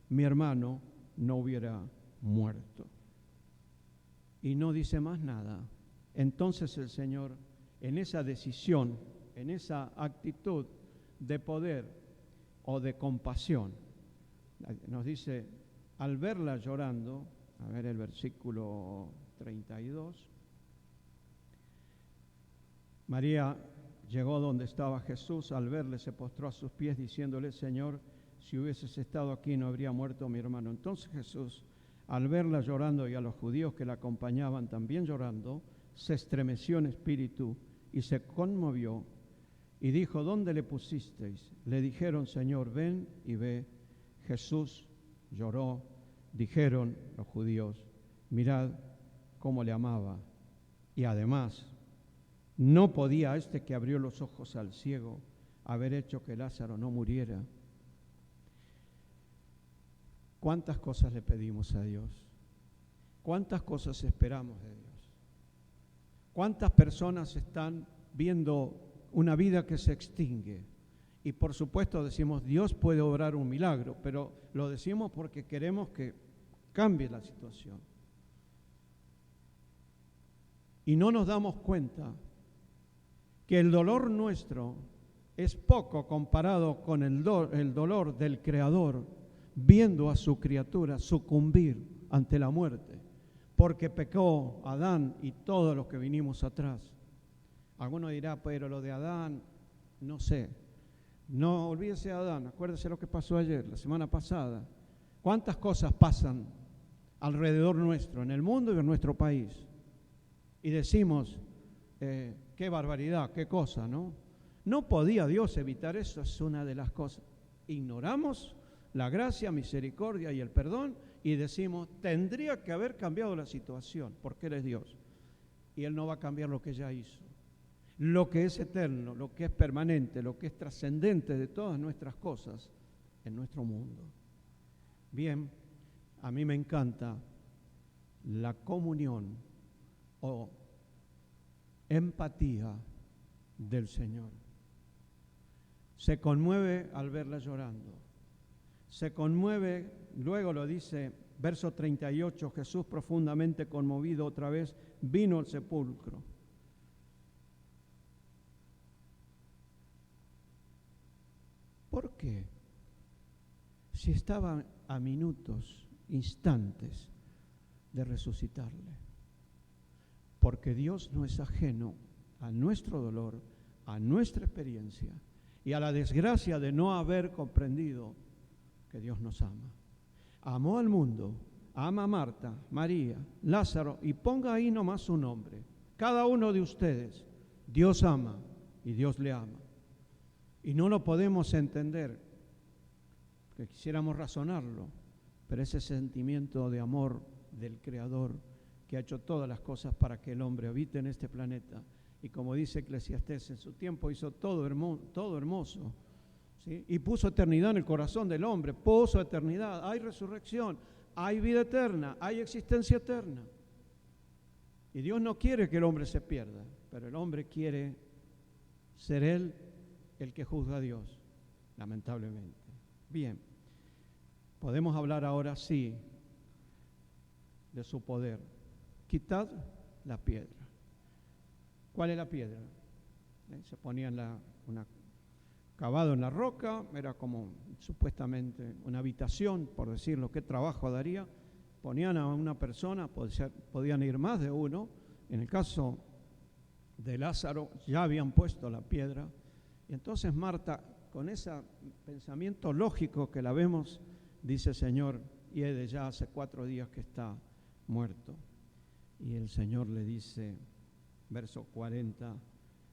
mi hermano no hubiera muerto. Y no dice más nada. Entonces el Señor, en esa decisión, en esa actitud de poder o de compasión, nos dice, al verla llorando, a ver el versículo 32, María llegó donde estaba Jesús, al verle se postró a sus pies diciéndole, Señor, si hubieses estado aquí no habría muerto mi hermano. Entonces Jesús, al verla llorando y a los judíos que la acompañaban también llorando, se estremeció en espíritu y se conmovió y dijo, ¿dónde le pusisteis? Le dijeron, Señor, ven y ve. Jesús lloró. Dijeron los judíos, mirad cómo le amaba. Y además, ¿no podía este que abrió los ojos al ciego haber hecho que Lázaro no muriera? ¿Cuántas cosas le pedimos a Dios? ¿Cuántas cosas esperamos de Dios? ¿Cuántas personas están viendo una vida que se extingue? Y por supuesto decimos, Dios puede obrar un milagro, pero lo decimos porque queremos que cambie la situación. Y no nos damos cuenta que el dolor nuestro es poco comparado con el dolor del Creador, viendo a su criatura sucumbir ante la muerte, porque pecó Adán y todos los que vinimos atrás. Alguno dirá, pero lo de Adán, no sé. No olvídese de Adán, acuérdese lo que pasó ayer, la semana pasada. ¿Cuántas cosas pasan alrededor nuestro, en el mundo y en nuestro país? Y decimos, qué barbaridad, qué cosa, ¿no? No podía Dios evitar eso, es una de las cosas. Ignoramos la gracia, misericordia y el perdón y decimos, tendría que haber cambiado la situación, porque Él es Dios. Y Él no va a cambiar lo que ya hizo. Lo que es eterno, lo que es permanente, lo que es trascendente de todas nuestras cosas en nuestro mundo. Bien, a mí me encanta la comunión o empatía del Señor. Se conmueve al verla llorando. Se conmueve, luego lo dice, verso 38, Jesús profundamente conmovido otra vez vino al sepulcro. ¿Por qué? Si estaban a minutos, instantes de resucitarle. Porque Dios no es ajeno a nuestro dolor, a nuestra experiencia y a la desgracia de no haber comprendido que Dios nos ama. Amó al mundo, ama a Marta, María, Lázaro, y ponga ahí nomás su nombre. Cada uno de ustedes, Dios ama y Dios le ama. Y no lo podemos entender, que quisiéramos razonarlo, pero ese sentimiento de amor del Creador que ha hecho todas las cosas para que el hombre habite en este planeta, y como dice Eclesiastés, en su tiempo hizo todo hermoso, ¿sí? Y puso eternidad en el corazón del hombre, puso eternidad, hay resurrección, hay vida eterna, hay existencia eterna. Y Dios no quiere que el hombre se pierda, pero el hombre quiere ser él el que juzga a Dios, lamentablemente. Bien, podemos hablar ahora sí de su poder. Quitad la piedra. ¿Cuál es la piedra? Se ponía cavado en la roca, era como supuestamente una habitación, por decirlo, qué trabajo daría. Ponían a una persona, podían ir más de uno. En el caso de Lázaro ya habían puesto la piedra. Y entonces Marta, con ese pensamiento lógico que la vemos, dice: Señor, y de ya hace 4 días que está muerto. Y el Señor le dice, verso 40,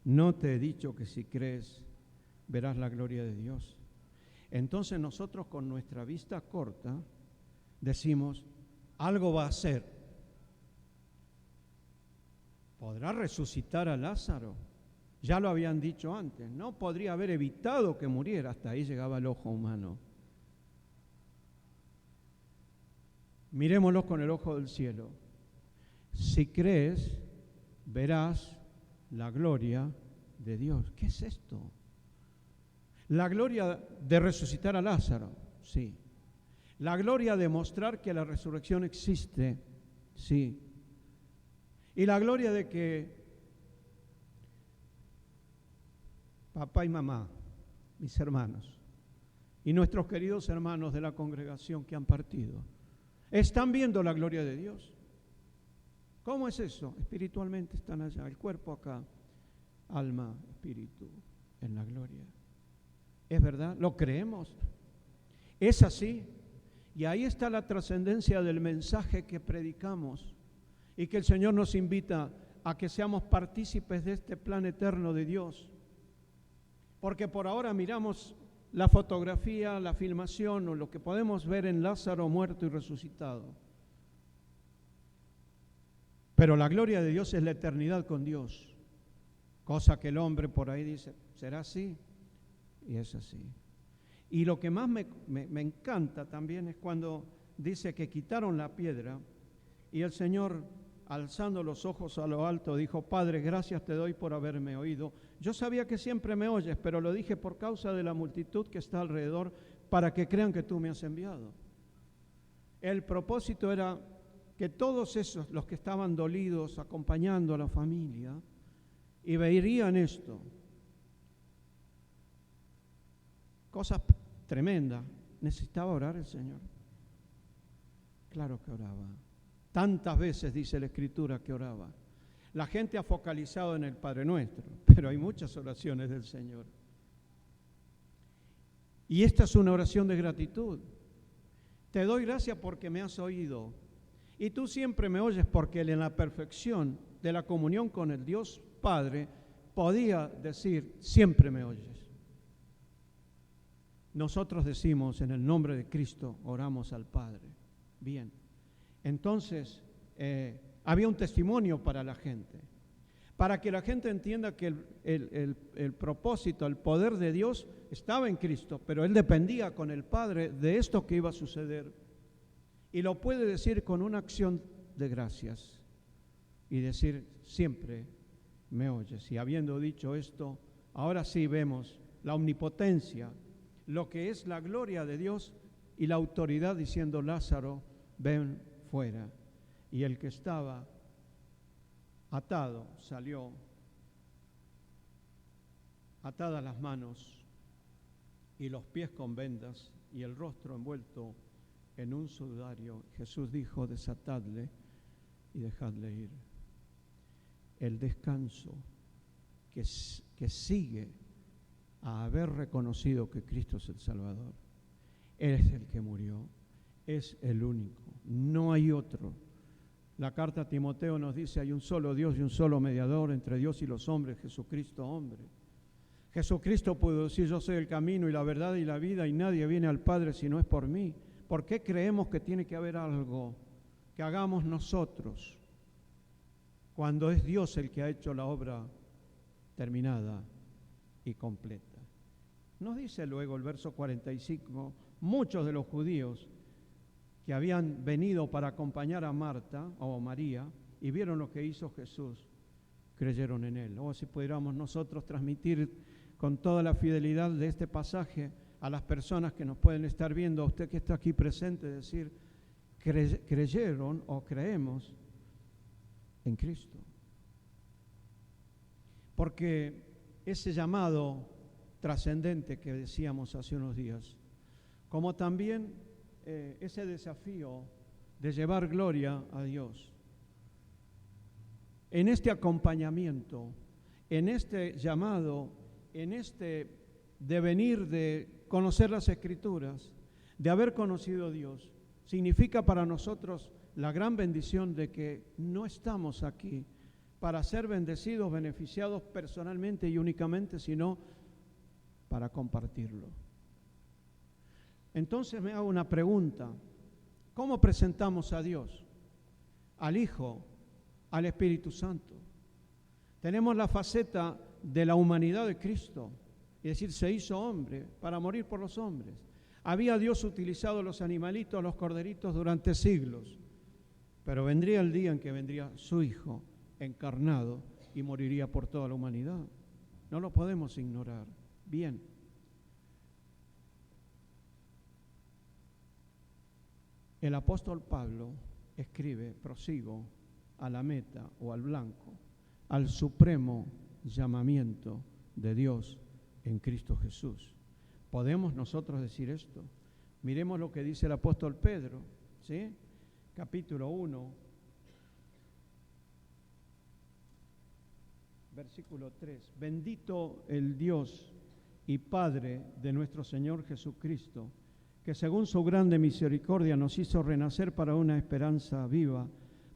¿no te he dicho que si crees verás la gloria de Dios? Entonces nosotros con nuestra vista corta decimos, algo va a hacer. ¿Podrá resucitar a Lázaro? Ya lo habían dicho antes, no podría haber evitado que muriera, hasta ahí llegaba el ojo humano. Mirémoslo con el ojo del cielo. Si crees, verás la gloria de Dios. ¿Qué es esto? La gloria de resucitar a Lázaro, sí. La gloria de mostrar que la resurrección existe, sí. Y la gloria de que papá y mamá, mis hermanos, y nuestros queridos hermanos de la congregación que han partido, están viendo la gloria de Dios. ¿Cómo es eso? Espiritualmente están allá, el cuerpo acá, alma, espíritu, en la gloria. ¿Es verdad? ¿Lo creemos? ¿Es así? Y ahí está la trascendencia del mensaje que predicamos y que el Señor nos invita a que seamos partícipes de este plan eterno de Dios. Porque por ahora miramos la fotografía, la filmación o lo que podemos ver en Lázaro muerto y resucitado. Pero la gloria de Dios es la eternidad con Dios, cosa que el hombre por ahí dice, ¿será así? Y es así. Y lo que más me encanta también es cuando dice que quitaron la piedra y el Señor, alzando los ojos a lo alto, dijo, Padre, gracias te doy por haberme oído. Yo sabía que siempre me oyes, pero lo dije por causa de la multitud que está alrededor, para que crean que tú me has enviado. El propósito era que todos esos, los que estaban dolidos, acompañando a la familia, y verían esto. Cosas tremendas. ¿Necesitaba orar el Señor? Claro que oraba. Tantas veces dice la Escritura que oraba. La gente ha focalizado en el Padre Nuestro, pero hay muchas oraciones del Señor. Y esta es una oración de gratitud. Te doy gracias porque me has oído. Y tú siempre me oyes porque Él en la perfección de la comunión con el Dios Padre podía decir, siempre me oyes. Nosotros decimos, en el nombre de Cristo, oramos al Padre. Bien. Entonces, había un testimonio para la gente, para que la gente entienda que el propósito, el poder de Dios estaba en Cristo, pero Él dependía con el Padre de esto que iba a suceder. Y lo puede decir con una acción de gracias y decir, siempre me oyes. Y habiendo dicho esto, ahora sí vemos la omnipotencia, lo que es la gloria de Dios y la autoridad diciendo, Lázaro, ven fuera. Y el que estaba atado salió, atadas las manos y los pies con vendas y el rostro envuelto en un sudario. Jesús dijo, desatadle y dejadle ir. El descanso que sigue a haber reconocido que Cristo es el Salvador. Él es el que murió, es el único, no hay otro. La carta a Timoteo nos dice, hay un solo Dios y un solo mediador entre Dios y los hombres, Jesucristo hombre. Jesucristo pudo decir, yo soy el camino y la verdad y la vida y nadie viene al Padre si no es por mí. ¿Por qué creemos que tiene que haber algo que hagamos nosotros cuando es Dios el que ha hecho la obra terminada y completa? Nos dice luego el verso 45, muchos de los judíos que habían venido para acompañar a Marta o María y vieron lo que hizo Jesús, creyeron en él. O si pudiéramos nosotros transmitir con toda la fidelidad de este pasaje a las personas que nos pueden estar viendo, a usted que está aquí presente, decir, creyeron o creemos en Cristo. Porque ese llamado trascendente que decíamos hace unos días, como también ese desafío de llevar gloria a Dios, en este acompañamiento, en este llamado, en este devenir de conocer las Escrituras, de haber conocido a Dios, significa para nosotros la gran bendición de que no estamos aquí para ser bendecidos, beneficiados personalmente y únicamente, sino para compartirlo. Entonces me hago una pregunta, ¿cómo presentamos a Dios, al Hijo, al Espíritu Santo? Tenemos la faceta de la humanidad de Cristo, es decir, se hizo hombre para morir por los hombres. Había Dios utilizado los animalitos, los corderitos durante siglos, pero vendría el día en que vendría su Hijo encarnado y moriría por toda la humanidad. No lo podemos ignorar. Bien. El apóstol Pablo escribe, prosigo a la meta o al blanco, al supremo llamamiento de Dios en Cristo Jesús. ¿Podemos nosotros decir esto? Miremos lo que dice el apóstol Pedro, ¿sí? Capítulo 1, versículo 3. Bendito el Dios y Padre de nuestro Señor Jesucristo, que según su grande misericordia nos hizo renacer para una esperanza viva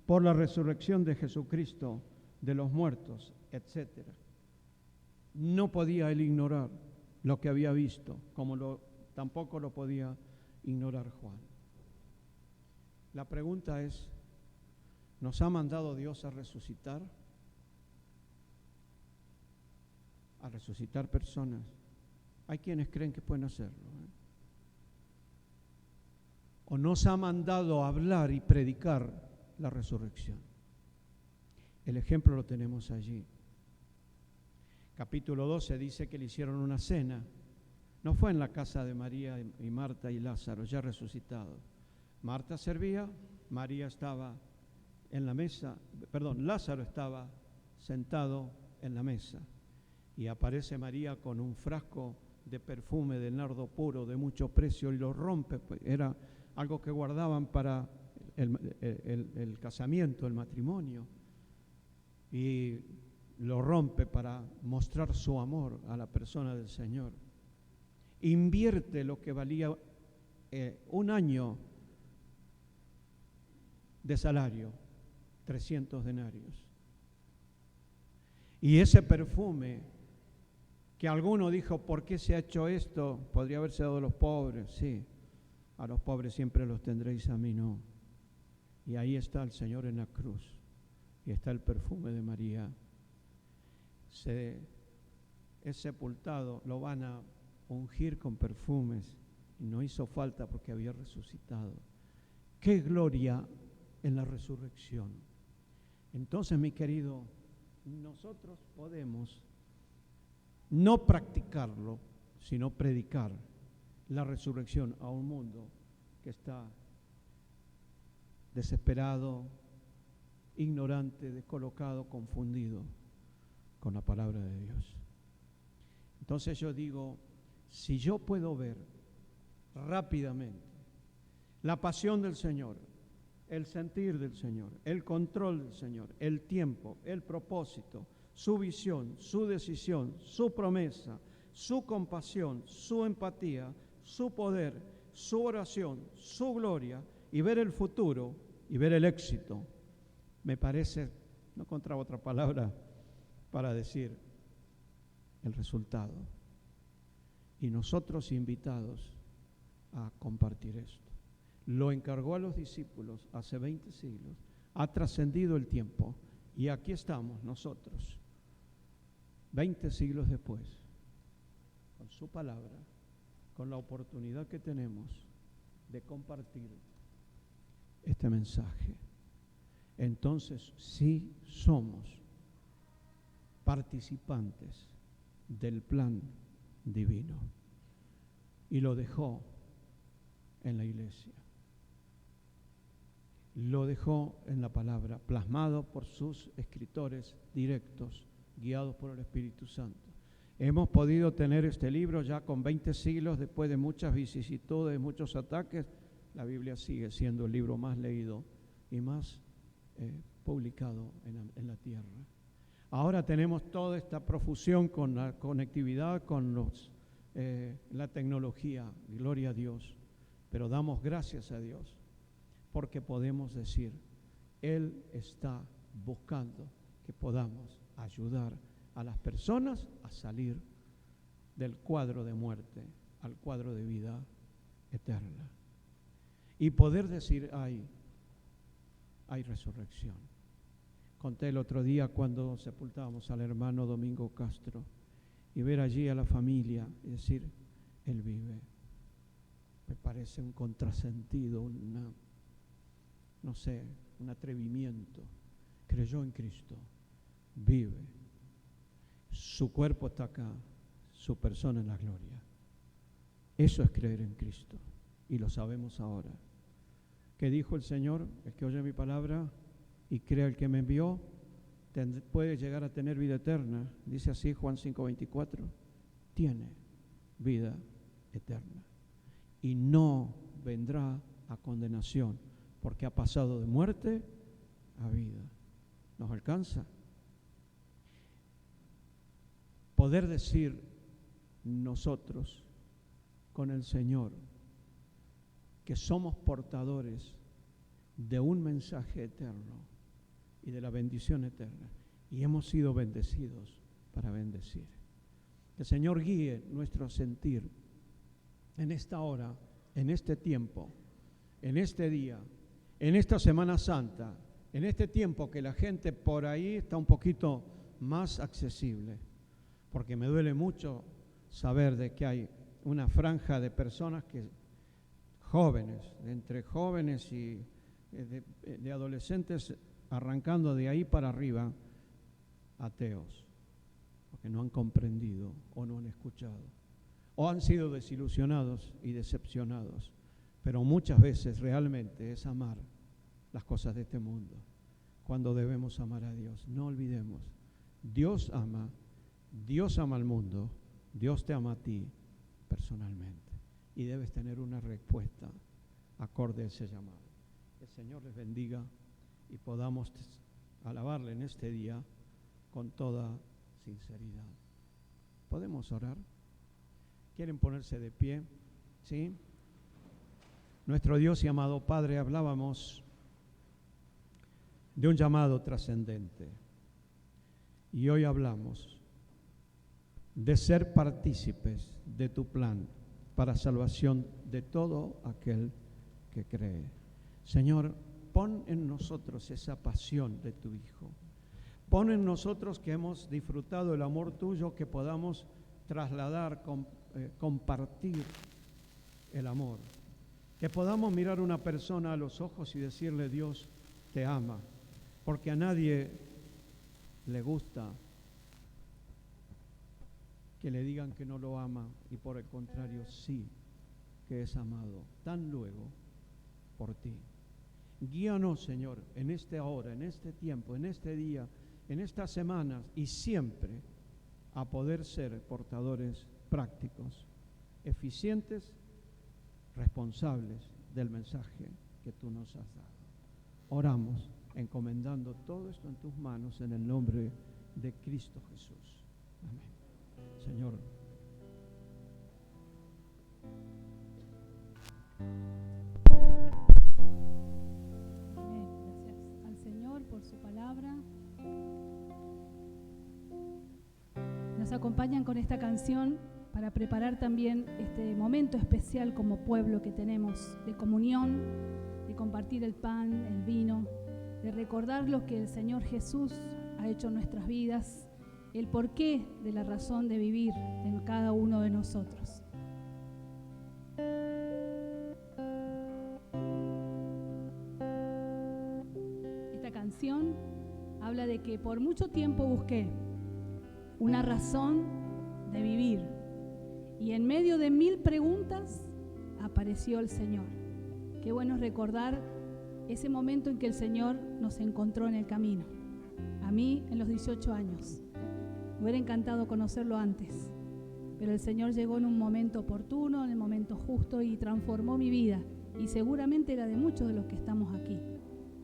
por la resurrección de Jesucristo de los muertos, etc. No podía él ignorar lo que había visto, como tampoco lo podía ignorar Juan. La pregunta es, ¿nos ha mandado Dios a resucitar? A resucitar personas. Hay quienes creen que pueden hacerlo, o nos ha mandado a hablar y predicar la resurrección. El ejemplo lo tenemos allí. Capítulo 12 dice que le hicieron una cena. No fue en la casa de María y Marta y Lázaro, ya resucitados. Marta servía, María estaba en la mesa, Lázaro estaba sentado en la mesa. Y aparece María con un frasco de perfume de nardo puro de mucho precio y lo rompe, pues era algo que guardaban para el casamiento, el matrimonio, y lo rompe para mostrar su amor a la persona del Señor. Invierte lo que valía un año de salario, 300 denarios. Y ese perfume, que alguno dijo, ¿por qué se ha hecho esto? Podría haberse dado a los pobres, sí. A los pobres siempre los tendréis, a mí no. Y ahí está el Señor en la cruz. Y está el perfume de María. Es sepultado, lo van a ungir con perfumes. Y no hizo falta porque había resucitado. ¡Qué gloria en la resurrección! Entonces, mi querido, nosotros podemos no practicarlo, sino predicar la resurrección a un mundo que está desesperado, ignorante, descolocado, confundido con la palabra de Dios. Entonces yo digo, si yo puedo ver rápidamente la pasión del Señor, el sentir del Señor, el control del Señor, el tiempo, el propósito, su visión, su decisión, su promesa, su compasión, su empatía, su poder, su oración, su gloria, y ver el futuro y ver el éxito, me parece, no encontraba otra palabra para decir el resultado. Y nosotros invitados a compartir esto. Lo encargó a los discípulos hace 20 siglos, ha trascendido el tiempo y aquí estamos nosotros, 20 siglos después, con su palabra, con la oportunidad que tenemos de compartir este mensaje. Entonces sí somos participantes del plan divino y lo dejó en la iglesia. Lo dejó en la palabra, plasmado por sus escritores directos, guiados por el Espíritu Santo. Hemos podido tener este libro ya con 20 siglos, después de muchas vicisitudes, muchos ataques. La Biblia sigue siendo el libro más leído y más publicado en la tierra. Ahora tenemos toda esta profusión con la conectividad, con la tecnología, gloria a Dios, pero damos gracias a Dios porque podemos decir, Él está buscando que podamos ayudar a las personas a salir del cuadro de muerte al cuadro de vida eterna. Y poder decir, hay resurrección. Conté el otro día cuando sepultábamos al hermano Domingo Castro y ver allí a la familia y decir, Él vive. Me parece un contrasentido, un atrevimiento. Creyó en Cristo, vive. Su cuerpo está acá, su persona en la gloria. Eso es creer en Cristo y lo sabemos ahora. ¿Qué dijo el Señor? El que oye mi palabra y crea el que me envió, puede llegar a tener vida eterna. Dice así Juan 5:24, tiene vida eterna y no vendrá a condenación, porque ha pasado de muerte a vida. ¿Nos alcanza? Poder decir nosotros con el Señor que somos portadores de un mensaje eterno y de la bendición eterna, y hemos sido bendecidos para bendecir. Que el Señor guíe nuestro sentir en esta hora, en este tiempo, en este día, en esta Semana Santa, en este tiempo que la gente por ahí está un poquito más accesible, porque me duele mucho saber de que hay una franja de personas que jóvenes, entre jóvenes y de adolescentes, arrancando de ahí para arriba, ateos, porque no han comprendido o no han escuchado, o han sido desilusionados y decepcionados. Pero muchas veces realmente es amar las cosas de este mundo, cuando debemos amar a Dios. No olvidemos, Dios ama al mundo, Dios te ama a ti personalmente y debes tener una respuesta acorde a ese llamado. Que el Señor les bendiga y podamos alabarle en este día con toda sinceridad. ¿Podemos orar? ¿Quieren ponerse de pie? ¿Sí? Nuestro Dios y amado Padre, hablábamos de un llamado trascendente y hoy hablamos de ser partícipes de tu plan para salvación de todo aquel que cree. Señor, pon en nosotros esa pasión de tu Hijo. Pon en nosotros que hemos disfrutado el amor tuyo, que podamos trasladar, compartir el amor. Que podamos mirar a una persona a los ojos y decirle, Dios te ama, porque a nadie le gusta que le digan que no lo ama y por el contrario sí que es amado, tan luego por ti. Guíanos, Señor, en esta hora, en este tiempo, en este día, en estas semanas y siempre a poder ser portadores prácticos, eficientes, responsables del mensaje que tú nos has dado. Oramos encomendando todo esto en tus manos en el nombre de Cristo Jesús. Amén. Señor. Amén. Gracias al Señor por su palabra. Nos acompañan con esta canción para preparar también este momento especial como pueblo que tenemos de comunión, de compartir el pan, el vino, de recordar lo que el Señor Jesús ha hecho en nuestras vidas, el porqué de la razón de vivir en cada uno de nosotros. Esta canción habla de que por mucho tiempo busqué una razón de vivir y en medio de 1000 preguntas apareció el Señor. Qué bueno es recordar ese momento en que el Señor nos encontró en el camino. A mí en los 18 años. Me hubiera encantado conocerlo antes, pero el Señor llegó en un momento oportuno, en el momento justo y transformó mi vida y seguramente la de muchos de los que estamos aquí.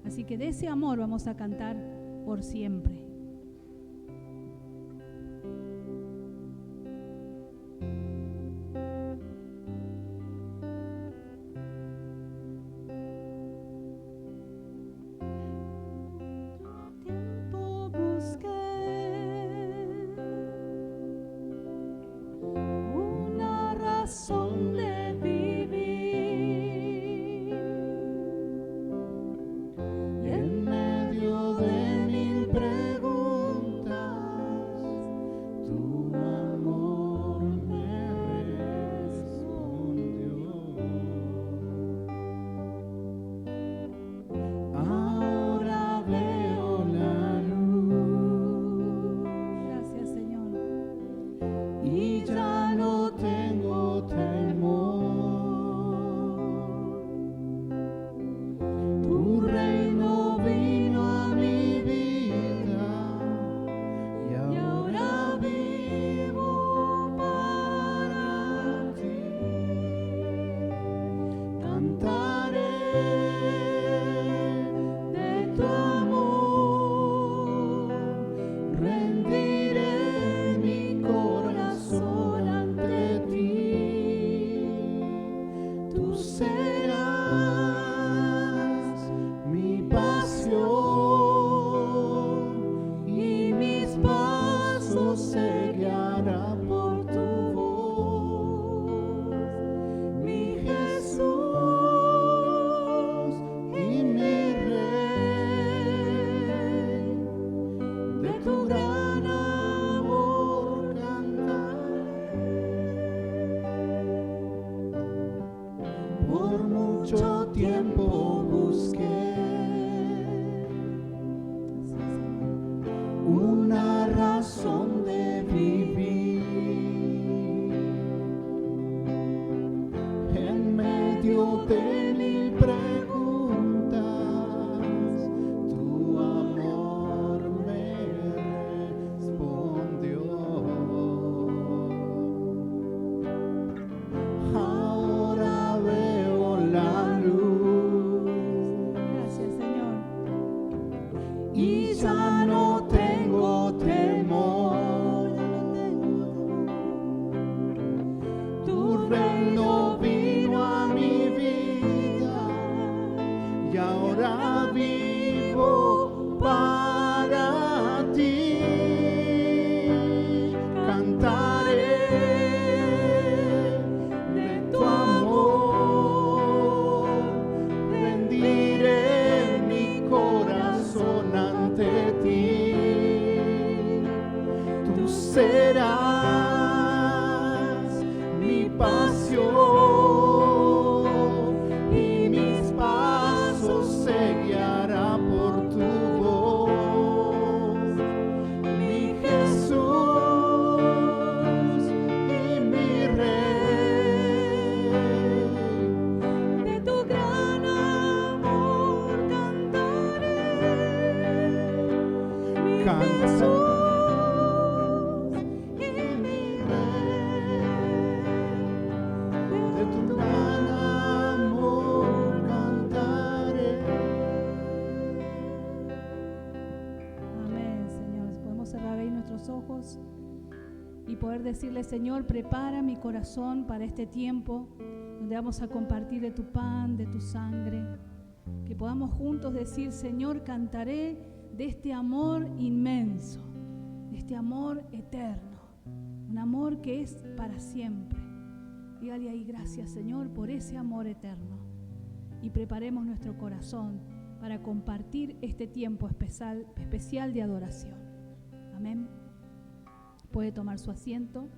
Así que de ese amor vamos a cantar por siempre. Razón de vivir y en medio de 1000 preguntas tu amor me respondió. Ahora veo la luz. Gracias, Señor. Y ya no tengo temor. Tu reino vino a mi vida y ahora vivo para ti. Cantaré de tu amor, rendiré mi corazón ante ti. Tú serás mi pasión y mis pasos se guiarán por tu voz, mi Jesús y mi Rey. De tu gran amor cantaré. Por mucho tiempo busqué una razón de vivir en medio de 1000 preguntas. Tu amor me respondió. Ahora veo la luz Gracias, Señor. y ya no tengo temor. Tu reino vino a mi vida y ahora vivo para ti. Cantaré de tu amor, rendiré mi corazón ante ti. Tú serás mi pasión y mis pasos se guiarán por tu voz, mi Jesús cantaré. De tu gran amor cantaré. Amén, Señor. Podemos cerrar ahí nuestros ojos y poder decirle, Señor, prepara mi corazón para este tiempo donde vamos a compartir de tu pan, de tu sangre. Que podamos juntos decir, Señor, cantaré de este amor inmenso, de este amor eterno, un amor que es para siempre. Dígale ahí, gracias, Señor, por ese amor eterno. Y preparemos nuestro corazón para compartir este tiempo especial de adoración. Amén. Puede tomar su asiento.